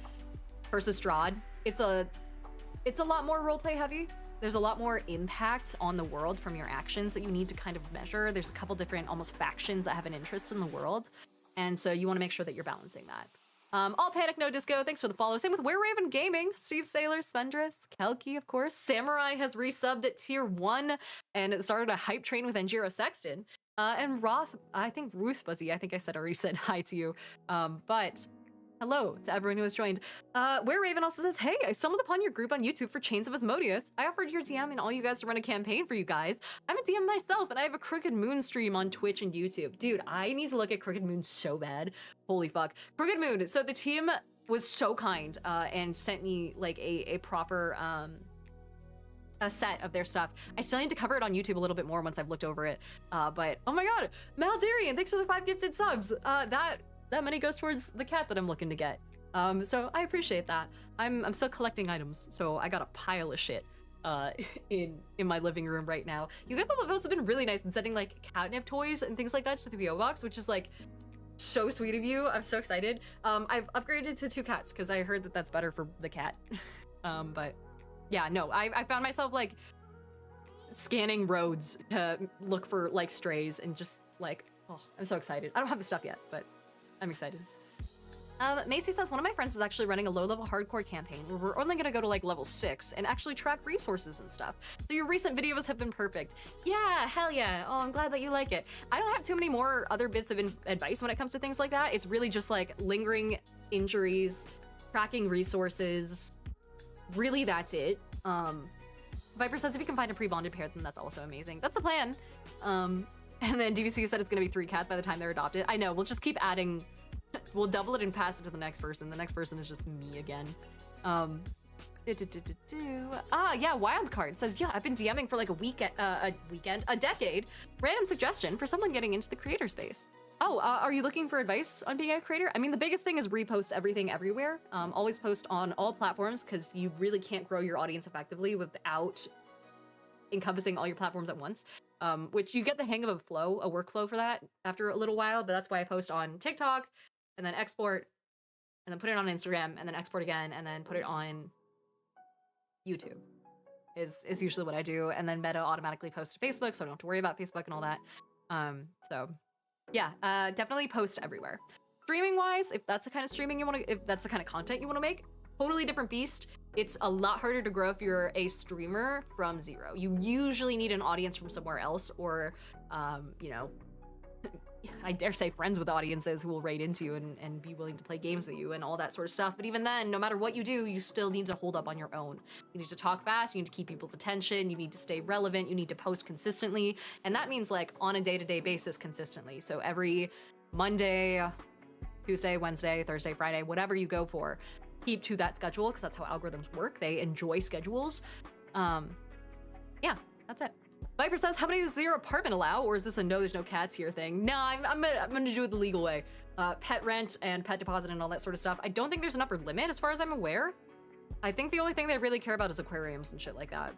Curse of Strahd, it's a lot more roleplay heavy. There's a lot more impact on the world from your actions that you need to kind of measure. There's a couple different almost factions that have an interest in the world. And so you want to make sure that you're balancing that. All Panic No Disco, thanks for the follow. Same with Were Raven Gaming, Steve Sailor, Svendris, Kelki, of course. Samurai has resubbed at tier 1 and it started a hype train with Angelo Sexton. And Roth, I think Ruth Buzzy, I think I already said hi to you. But hello to everyone who has joined. Where Raven also says, hey, I stumbled upon your group on YouTube for Chains of Asmodeus. I offered your DM and all you guys to run a campaign for you guys. I'm a DM myself and I have a Crooked Moon stream on Twitch and YouTube. Dude, I need to look at Crooked Moon so bad. Holy fuck. Crooked Moon. So the team was so kind and sent me like a proper a set of their stuff. I still need to cover it on YouTube a little bit more once I've looked over it. But oh my god, Maldarian, thanks for the 5 gifted subs. That money goes towards the cat that I'm looking to get. So I appreciate that. I'm still collecting items, so I got a pile of shit in my living room right now. You guys have also been really nice in sending like catnip toys and things like that to the PO box, which is like so sweet of you. I'm so excited. I've upgraded to 2 cats because I heard that that's better for the cat. But yeah, no, I found myself like scanning roads to look for like strays and just like, oh, I'm so excited. I don't have the stuff yet, but I'm excited. Macy says, one of my friends is actually running a low-level hardcore campaign where we're only gonna go to like level 6 and actually track resources and stuff. So your recent videos have been perfect. Yeah, hell yeah. Oh, I'm glad that you like it. I don't have too many more other bits of advice when it comes to things like that. It's really just like lingering injuries, tracking resources, really that's it. Viper says if you can find a pre-bonded pair, then that's also amazing. That's the plan. And then DVC said it's gonna be 3 cats by the time they're adopted. I know, we'll just keep adding, we'll double it and pass it to the next person. The next person is just me again. Yeah, Wildcard says, yeah, I've been DMing for like a decade. Random suggestion for someone getting into the creator space. Oh, are you looking for advice on being a creator? I mean, the biggest thing is repost everything everywhere. Always post on all platforms because you really can't grow your audience effectively without encompassing all your platforms at once. Which you get the hang of a workflow for that after a little while, but that's why I post on TikTok and then export and then put it on Instagram and then export again and then put it on YouTube is usually what I do. And then Meta automatically posts to Facebook, so I don't have to worry about Facebook and all that. So yeah, definitely post everywhere. Streaming wise, if that's the kind of streaming you want to, if that's the kind of content you want to make, totally different beast. It's a lot harder to grow if you're a streamer from zero. You usually need an audience from somewhere else or, you know, I dare say friends with audiences who will raid into you and be willing to play games with you and all that sort of stuff. But even then, no matter what you do, you still need to hold up on your own. You need to talk fast, you need to keep people's attention, you need to stay relevant, you need to post consistently. And that means like on a day-to-day basis consistently. So every Monday, Tuesday, Wednesday, Thursday, Friday, whatever you go for, keep to that schedule because that's how algorithms work. They enjoy schedules. Yeah, that's it. Viper says, how many does your apartment allow? Or is this a no, there's no cats here thing? No, I'm gonna do it the legal way. Pet rent and pet deposit and all that sort of stuff. I don't think there's an upper limit as far as I'm aware. I think the only thing they really care about is aquariums and shit like that.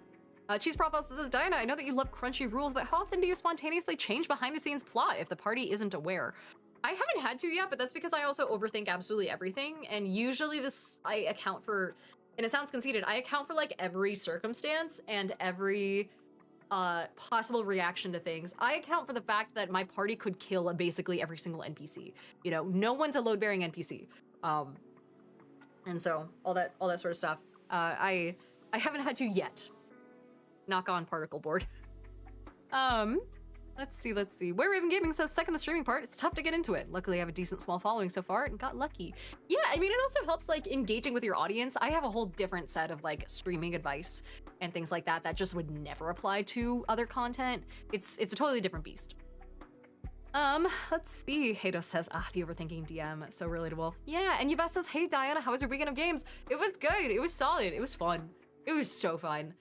Cheese Prof also says, Diana, I know that you love crunchy rules, but how often do you spontaneously change behind the scenes plot if the party isn't aware? I haven't had to yet, but that's because I also overthink absolutely everything. And usually I account for, and it sounds conceited, I account for like every circumstance and every possible reaction to things. I account for the fact that my party could kill basically every single NPC. You know, no one's a load-bearing NPC. And so all that sort of stuff. I haven't had to yet. Knock on particle board. Let's see. Where Raven Gaming says, second the streaming part, it's tough to get into it. Luckily, I have a decent small following so far and got lucky. Yeah, I mean, it also helps like engaging with your audience. I have a whole different set of like streaming advice and things like that that just would never apply to other content. It's a totally different beast. Let's see. Hato says, the overthinking DM, so relatable. Yeah, and Yves says, hey Diana, how was your weekend of games? It was good, it was solid, it was fun. It was so fun.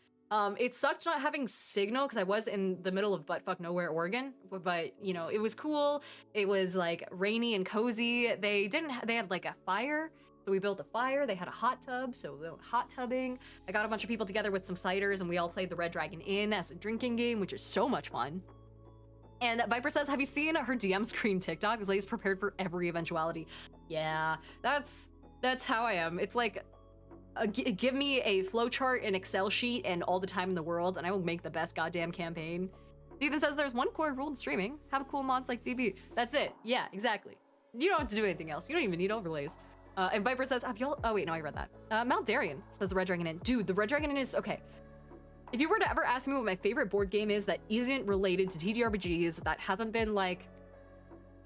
It sucked not having signal because I was in the middle of buttfuck nowhere, Oregon, but you know, it was cool. It was like rainy and cozy. They had like a fire. So we built a fire. They had a hot tub. So we went hot tubbing. I got a bunch of people together with some ciders and we all played the Red Dragon Inn as a drinking game, which is so much fun. And Viper says, have you seen her DM screen TikTok? This lady's prepared for every eventuality. Yeah, that's how I am. It's like, give me a flowchart, an Excel sheet, and all the time in the world, and I will make the best goddamn campaign. Ethan says there's one core rule in streaming. Have cool mods like DB. That's it. Yeah, exactly. You don't have to do anything else. You don't even need overlays. And Viper says, have y'all... Oh, wait, no, I read that. Mount Darien says the Red Dragon Inn. Dude, the Red Dragon Inn is... Okay. If you were to ever ask me what my favorite board game is that isn't related to TTRPGs, that hasn't been like...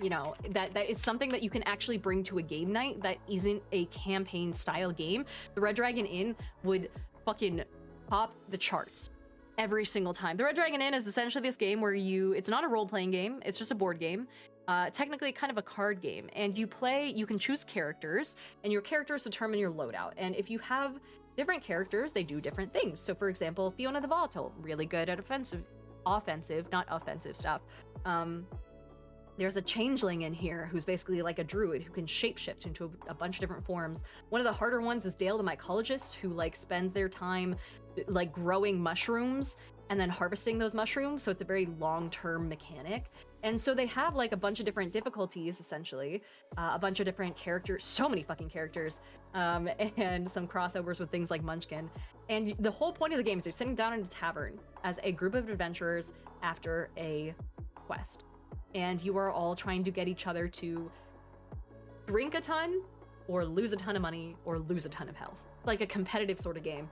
You know, that is something that you can actually bring to a game night that isn't a campaign style game, the Red Dragon Inn would fucking pop the charts every single time. The Red Dragon Inn is essentially this game where it's not a role-playing game, it's just a board game. Technically kind of a card game, and you can choose characters, and your characters determine your loadout. And if you have different characters, they do different things. So for example, Fiona the Volatile, really good at offensive, not offensive stuff. There's a changeling in here who's basically like a druid who can shapeshift into a bunch of different forms. One of the harder ones is Dale the Mycologist, who like spends their time like growing mushrooms and then harvesting those mushrooms. So it's a very long-term mechanic. And so they have like a bunch of different difficulties, essentially, a bunch of different characters, so many fucking characters, and some crossovers with things like Munchkin. And the whole point of the game is you're sitting down in a tavern as a group of adventurers after a quest. And you are all trying to get each other to drink a ton or lose a ton of money or lose a ton of health. Like a competitive sort of game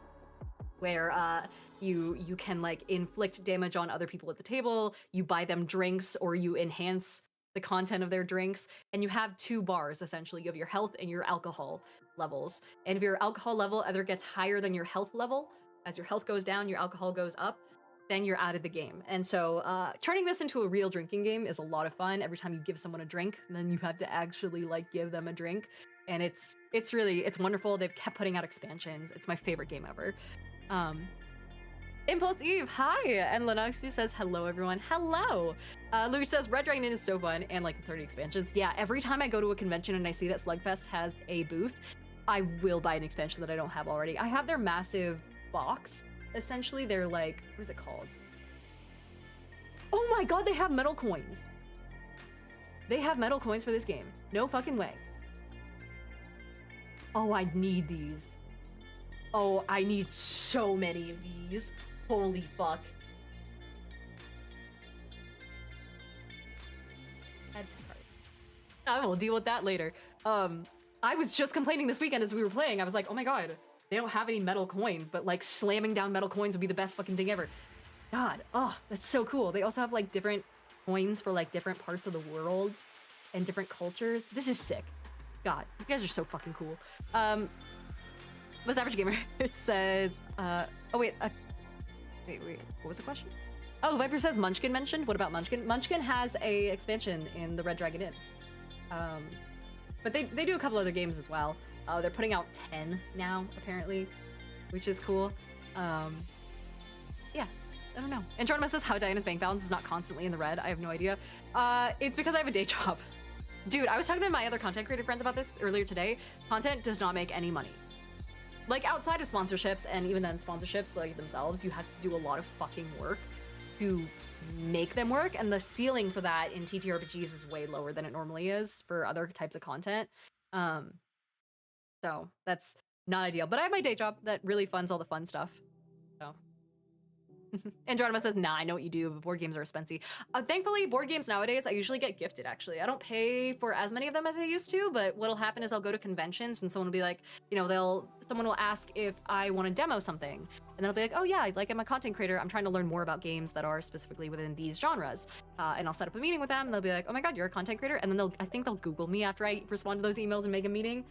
where you can like inflict damage on other people at the table, you buy them drinks, or you enhance the content of their drinks, and you have 2 bars essentially. You have your health and your alcohol levels. And if your alcohol level either gets higher than your health level, as your health goes down, your alcohol goes up, then you're out of the game. And so turning this into a real drinking game is a lot of fun. Every time you give someone a drink, then you have to actually like give them a drink. And it's wonderful. They've kept putting out expansions. It's my favorite game ever. Impulse Eve, hi! And Lenoxu says, hello everyone, hello! Louis says, Red Dragon Inn is so fun, and like the 30 expansions. Yeah, every time I go to a convention and I see that Slugfest has a booth, I will buy an expansion that I don't have already. I have their massive box, essentially. They're like, what is it called? Oh my god, they have metal coins! They have metal coins for this game. No fucking way. Oh, I need these. Oh, I need so many of these. Holy fuck. That's hard. I will deal with that later. I was just complaining this weekend as we were playing. I was like, oh my god, they don't have any metal coins, but like slamming down metal coins would be the best fucking thing ever. God, oh, that's so cool. They also have like different coins for like different parts of the world and different cultures. This is sick. God, you guys are so fucking cool. What's Average Gamer says, oh wait, wait, what was the question? Oh, Viper says Munchkin mentioned. What about Munchkin? Munchkin has a expansion in the Red Dragon Inn. But they do a couple other games as well. They're putting out 10 now, apparently, which is cool. Yeah, I don't know. And Jordan says how Diana's bank balance is not constantly in the red. I have no idea. It's because I have a day job. Dude, I was talking to my other content creator friends about this earlier today. Content does not make any money. Like outside of sponsorships, and even then sponsorships like themselves, you have to do a lot of fucking work to make them work, and the ceiling for that in TTRPGs is way lower than it normally is for other types of content. So that's not ideal. But I have my day job that really funds all the fun stuff. So Andronima says, nah, I know what you do, but board games are expensive. Thankfully, board games nowadays, I usually get gifted, actually. I don't pay for as many of them as I used to, but what'll happen is I'll go to conventions and someone will be like, you know, someone will ask if I want to demo something. And then I'll be like, oh yeah, like I'm a content creator. I'm trying to learn more about games that are specifically within these genres. And I'll set up a meeting with them and they'll be like, oh my God, you're a content creator. And then I think they'll Google me after I respond to those emails and make a meeting.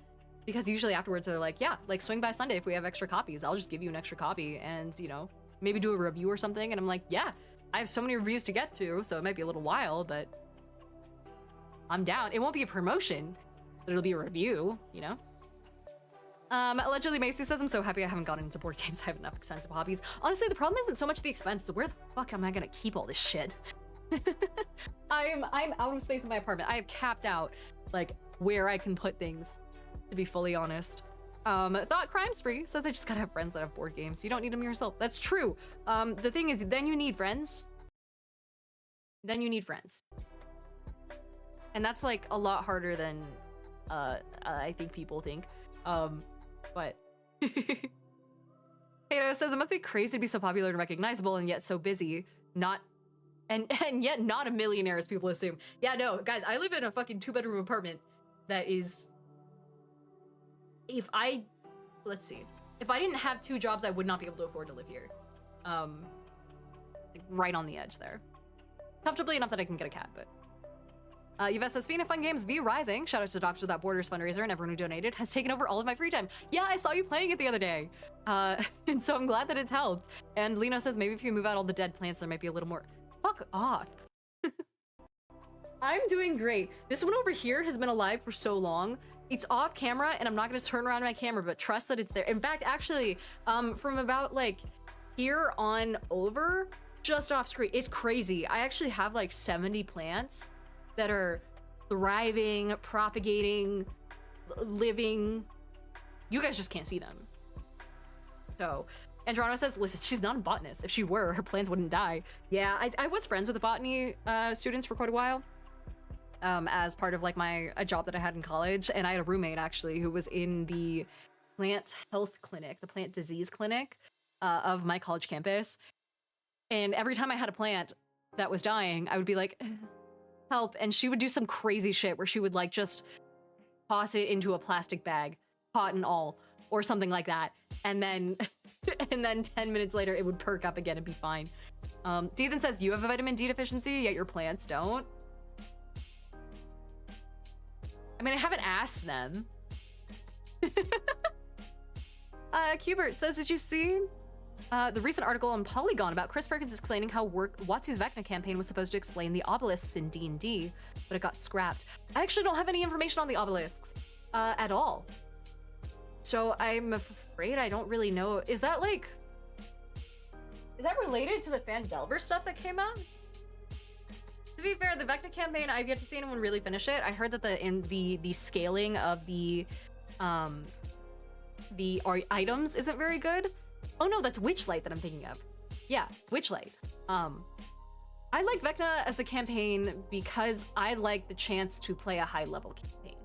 Because usually afterwards they're like, yeah, like swing by Sunday if we have extra copies. I'll just give you an extra copy and, you know, maybe do a review or something. And I'm like, yeah, I have so many reviews to get through, so it might be a little while, but I'm down. It won't be a promotion, but it'll be a review, you know? Allegedly Macy says, I'm so happy I haven't gotten into board games. I have enough expensive hobbies. Honestly, the problem isn't so much the expense, so where the fuck am I gonna keep all this shit? I'm out of space in my apartment. I have capped out, like, where I can put things, to be fully honest. Thought Crime Spree says I just gotta have friends that have board games. You don't need them yourself. That's true. The thing is, then you need friends. Then you need friends. And that's like a lot harder than I think people think. But Hato says it must be crazy to be so popular and recognizable and yet so busy. And yet not a millionaire as people assume. Yeah, no, guys, I live in a fucking 2-bedroom apartment that is, let's see, if I didn't have 2 jobs, I would not be able to afford to live here. Like right on the edge there. Comfortably enough that I can get a cat, but. Yves says, speaking of fun games, V Rising, shout out to Doctors Without Borders fundraiser and everyone who donated, has taken over all of my free time. Yeah, I saw you playing it the other day. And so I'm glad that it's helped. And Lena says, maybe if you move out all the dead plants, there might be a little more. Fuck off. I'm doing great. This one over here has been alive for so long. It's off camera and I'm not gonna turn around my camera, but trust that it's there. In fact, actually, from about like here on over, just off screen, it's crazy. I actually have like 70 plants that are thriving, propagating, living. You guys just can't see them. So, Androna says, listen, she's not a botanist. If she were, her plants wouldn't die. Yeah, I was friends with the botany students for quite a while. As part of like a job that I had in college, and I had a roommate actually who was in the plant health clinic, the plant disease clinic of my college campus. And every time I had a plant that was dying, I would be like, help. And she would do some crazy shit where she would like just toss it into a plastic bag, pot and all, or something like that. And then, and then 10 minutes later, it would perk up again and be fine. Deethan says, you have a vitamin D deficiency, yet your plants don't. I mean, I haven't asked them. Qbert says, did you see the recent article on Polygon about Chris Perkins explaining how WotC's Vecna campaign was supposed to explain the obelisks in D&D, but it got scrapped? I actually don't have any information on the obelisks at all. So I'm afraid I don't really know. Is that related to the Fandelver stuff that came out? To be fair, the Vecna campaign, I've yet to see anyone really finish it. I heard that the scaling of the items isn't very good. Oh no, that's Witchlight that I'm thinking of. Yeah, Witchlight. I like Vecna as a campaign because I like the chance to play a high-level campaign.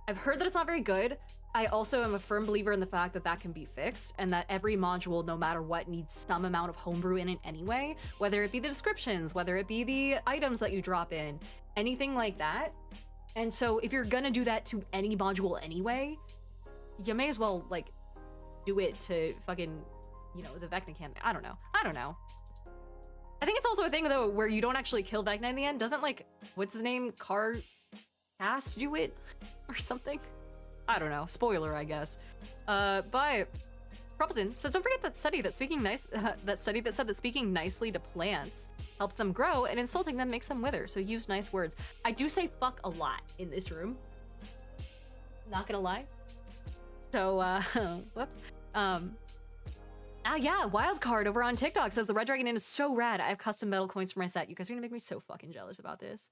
I've heard that it's not very good. I also am a firm believer in the fact that that can be fixed and that every module, no matter what, needs some amount of homebrew in it anyway, whether it be the descriptions, whether it be the items that you drop in, anything like that. And so if you're gonna do that to any module anyway, you may as well, like, do it to fucking, you know, the Vecna campaign. I don't know. I think it's also a thing, though, where you don't actually kill Vecna in the end. Doesn't, like, what's his name? Cast do it? Or something? I don't know. Spoiler, I guess. But Propleton says, don't forget that study that said that speaking nicely to plants helps them grow and insulting them makes them wither. So use nice words. I do say fuck a lot in this room. Not gonna lie. So, whoops. Yeah, Wildcard over on TikTok says the Red Dragon Inn is so rad. I have custom metal coins for my set. You guys are gonna make me so fucking jealous about this.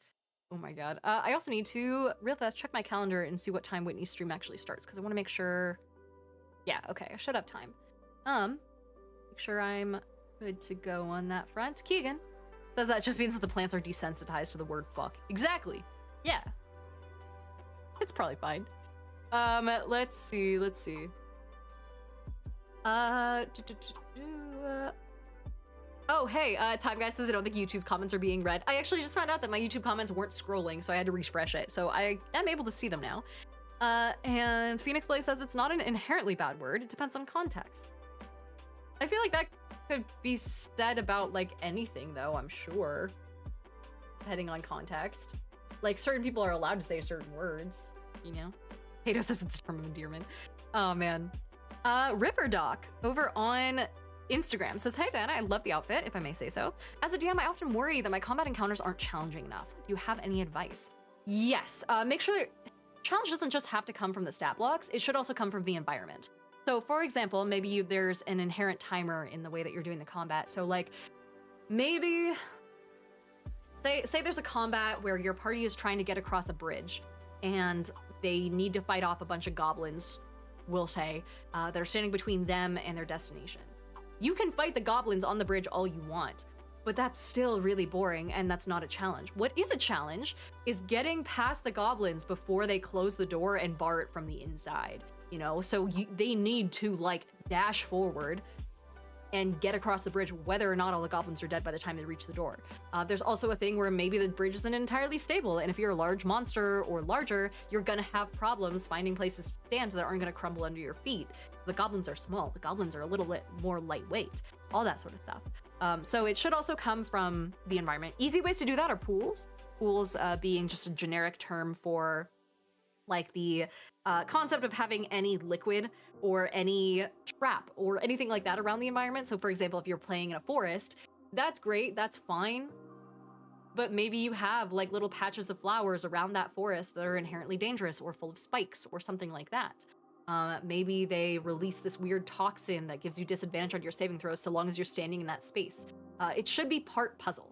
Oh my god. I also need to, real fast, check my calendar and see what time Whitney's stream actually starts, because I want to make sure... Yeah, okay, I should have time. Make sure I'm good to go on that front. Keegan says that just means that the plants are desensitized to the word fuck. Exactly. Yeah. It's probably fine. Let's see. Oh, hey, Time Guy says I don't think YouTube comments are being read. I actually just found out that my YouTube comments weren't scrolling, so I had to refresh it. So I am able to see them now. And Phoenix Blaze says it's not an inherently bad word. It depends on context. I feel like that could be said about, like, anything, though, I'm sure. Depending on context. Like, certain people are allowed to say certain words, you know? Hato says it's a term of endearment. Oh, man. Ripper Doc over on Instagram says, hey Vanna, I love the outfit, if I may say so. As a DM, I often worry that my combat encounters aren't challenging enough. Do you have any advice? Yes, make sure challenge doesn't just have to come from the stat blocks, it should also come from the environment. So for example, maybe there's an inherent timer in the way that you're doing the combat. So like, maybe, say there's a combat where your party is trying to get across a bridge and they need to fight off a bunch of goblins, we'll say, that are standing between them and their destination. You can fight the goblins on the bridge all you want, but that's still really boring and that's not a challenge. What is a challenge is getting past the goblins before they close the door and bar it from the inside, you know? So they need to like dash forward and get across the bridge whether or not all the goblins are dead by the time they reach the door. There's also a thing where maybe the bridge isn't entirely stable, and if you're a large monster or larger, you're gonna have problems finding places to stand that aren't gonna crumble under your feet. The goblins are small, the goblins are a little bit more lightweight, all that sort of stuff. So it should also come from the environment. Easy ways to do that are pools. Pools being just a generic term for like the concept of having any liquid or any trap or anything like that around the environment. So for example, if you're playing in a forest, that's great, that's fine. But maybe you have like little patches of flowers around that forest that are inherently dangerous or full of spikes or something like that. Maybe they release this weird toxin that gives you disadvantage on your saving throws so long as you're standing in that space. It should be part puzzle,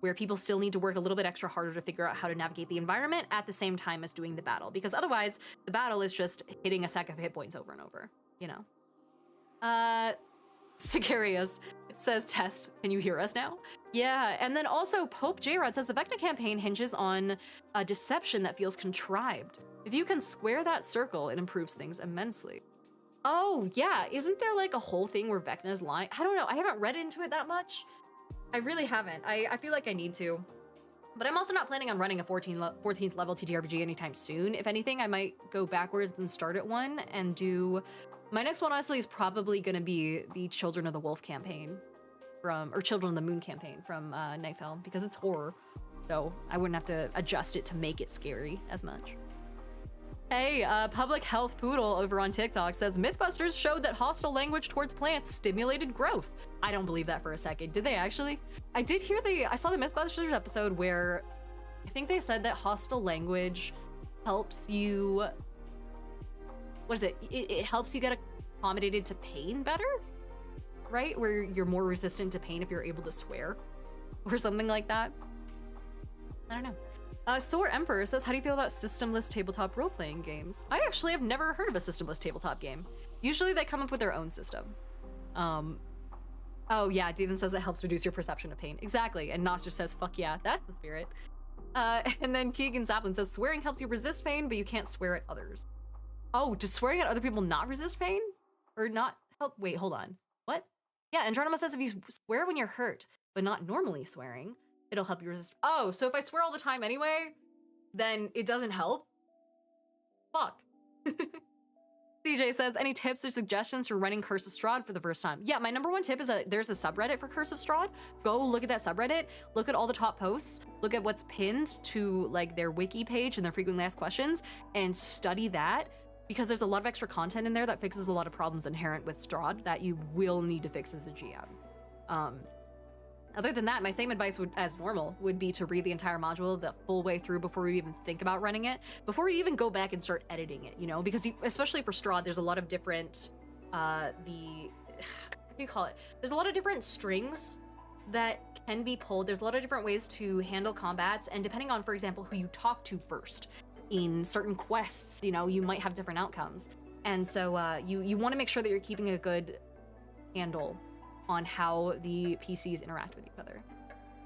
where people still need to work a little bit extra harder to figure out how to navigate the environment at the same time as doing the battle, because otherwise the battle is just hitting a stack of hit points over and over, you know? Sicarius says, Test, can you hear us now? Yeah, and then also Pope J-Rod says the Vecna campaign hinges on a deception that feels contrived. If you can square that circle, it improves things immensely. Oh yeah, isn't there like a whole thing where Vecna's lying? I don't know, I haven't read into it that much. I really haven't. I feel like I need to. But I'm also not planning on running a 14th level TTRPG anytime soon. If anything, I might go backwards and start at one and do... My next one, honestly, is probably going to be the Children of the Wolf campaign or Children of the Moon campaign from Nightfell, because it's horror. So I wouldn't have to adjust it to make it scary as much. Hey, Public Health Poodle over on TikTok says Mythbusters showed that hostile language towards plants stimulated growth. I don't believe that for a second. Did they actually? I did hear I saw the Mythbusters episode where I think they said that hostile language helps you, what is it? It helps you get accommodated to pain better, right? Where you're more resistant to pain if you're able to swear or something like that. I don't know. Soar Emperor says, how do you feel about systemless tabletop role-playing games? I actually have never heard of a systemless tabletop game. Usually they come up with their own system. Oh yeah, Devin says it helps reduce your perception of pain. Exactly, and Noster says, fuck yeah, that's the spirit. And then Keegan Zaplin says, swearing helps you resist pain, but you can't swear at others. Oh, does swearing at other people not resist pain? Or not help? Wait, hold on. What? Yeah, Andronima says if you swear when you're hurt, but not normally swearing, it'll help you resist. Oh, so if I swear all the time anyway, then it doesn't help? Fuck. CJ says, any tips or suggestions for running Curse of Strahd for the first time? Yeah, my number one tip is that there's a subreddit for Curse of Strahd. Go look at that subreddit, look at all the top posts, look at what's pinned to like their wiki page and their frequently asked questions, and study that, because there's a lot of extra content in there that fixes a lot of problems inherent with Strahd that you will need to fix as a GM. Other than that, my same advice would, as normal, would be to read the entire module the full way through before you even think about running it, before you even go back and start editing it, you know? Because especially for Strahd, there's a lot of different, what do you call it? There's a lot of different strings that can be pulled. There's a lot of different ways to handle combats, and depending on, for example, who you talk to first in certain quests, you know, you might have different outcomes. And so you want to make sure that you're keeping a good handle on how the PCs interact with each other,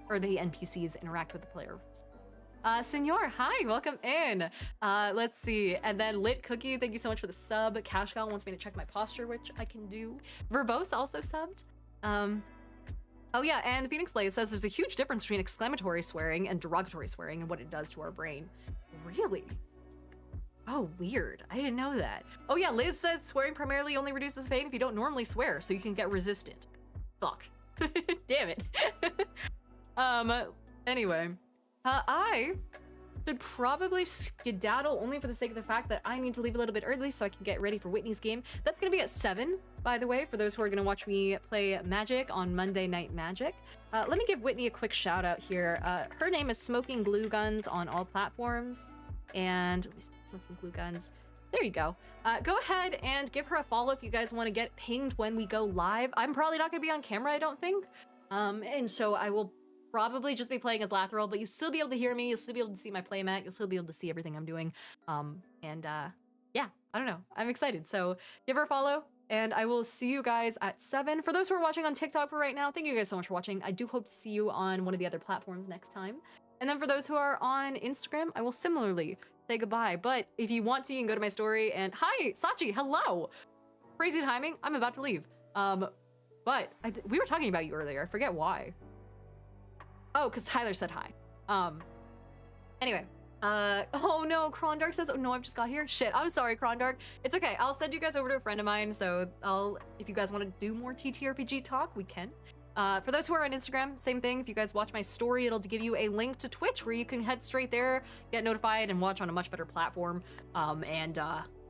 or the NPCs interact with the players. Senor, hi, welcome in. Let's see, and then Lit Cookie, thank you so much for the sub. Cashgal wants me to check my posture, which I can do. Verbose also subbed. Oh yeah, and the Phoenix Blaze says there's a huge difference between exclamatory swearing and derogatory swearing and what it does to our brain. Really? Oh, weird. I didn't know that. Oh yeah, Liz says swearing primarily only reduces pain if you don't normally swear, so you can get resistant. Fuck. Damn it. Anyway, I should probably skedaddle only for the sake of the fact that I need to leave a little bit early so I can get ready for Whitney's game. That's gonna be at 7, by the way, for those who are gonna watch me play Magic on Monday Night Magic. Let me give Whitney a quick shout out here. Her name is Smoking Glue Guns on all platforms. And let me see, Smoking Glue Guns. There you go. Go ahead and give her a follow if you guys want to get pinged when we go live. I'm probably not going to be on camera, I don't think. And so I will probably just be playing as Lathril, but you'll still be able to hear me. You'll still be able to see my playmat. You'll still be able to see everything I'm doing. Yeah, I don't know. I'm excited. So give her a follow, and I will see you guys at 7. For those who are watching on TikTok for right now, thank you guys so much for watching. I do hope to see you on one of the other platforms next time. And then for those who are on Instagram, I will similarly say goodbye. But if you want to, you can go to my story and hi, Sachi, hello. Crazy timing, I'm about to leave. But we were talking about you earlier, I forget why. Oh, because Tyler said hi. Anyway, oh no, Krondark says, oh no, I've just got here. Shit, I'm sorry, Krondark. It's okay, I'll send you guys over to a friend of mine, so if you guys want to do more TTRPG talk, we can. For those who are on Instagram, same thing. If you guys watch my story, it'll give you a link to Twitch where you can head straight there, get notified, and watch on a much better platform.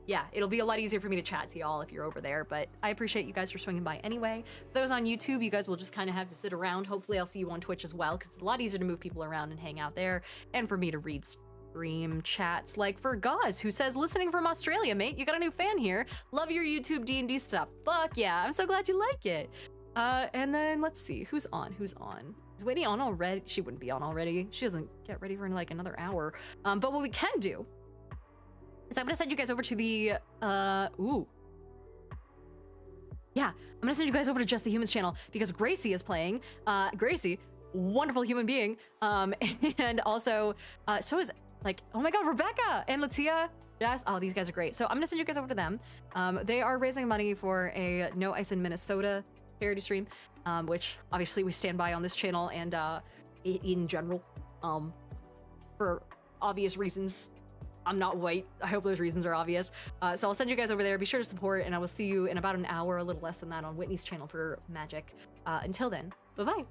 Yeah, it'll be a lot easier for me to chat to y'all if you're over there, but I appreciate you guys for swinging by anyway. For those on YouTube, you guys will just kind of have to sit around. Hopefully I'll see you on Twitch as well, because it's a lot easier to move people around and hang out there, and for me to read stream chats, like for Gauze, who says, listening from Australia, mate, you got a new fan here. Love your YouTube D&D stuff. Fuck yeah, I'm so glad you like it. And then let's see, who's on? Is Whitney on already? She wouldn't be on already. She doesn't get ready for like another hour. But what we can do is I'm gonna send you guys over to the, yeah, I'm gonna send you guys over to Just the Humans channel because Gracie is playing. Gracie, wonderful human being. And also, so is like, oh my God, Rebecca and Latia. Yes, oh, these guys are great. So I'm gonna send you guys over to them. They are raising money for a No Ice in Minnesota charity stream, which obviously we stand by on this channel and in general, for obvious reasons. I'm not white. I hope those reasons are obvious. So I'll send you guys over there. Be sure to support, and I will see you in about an hour, a little less than that, on Whitney's channel for Magic. Until then, bye-bye.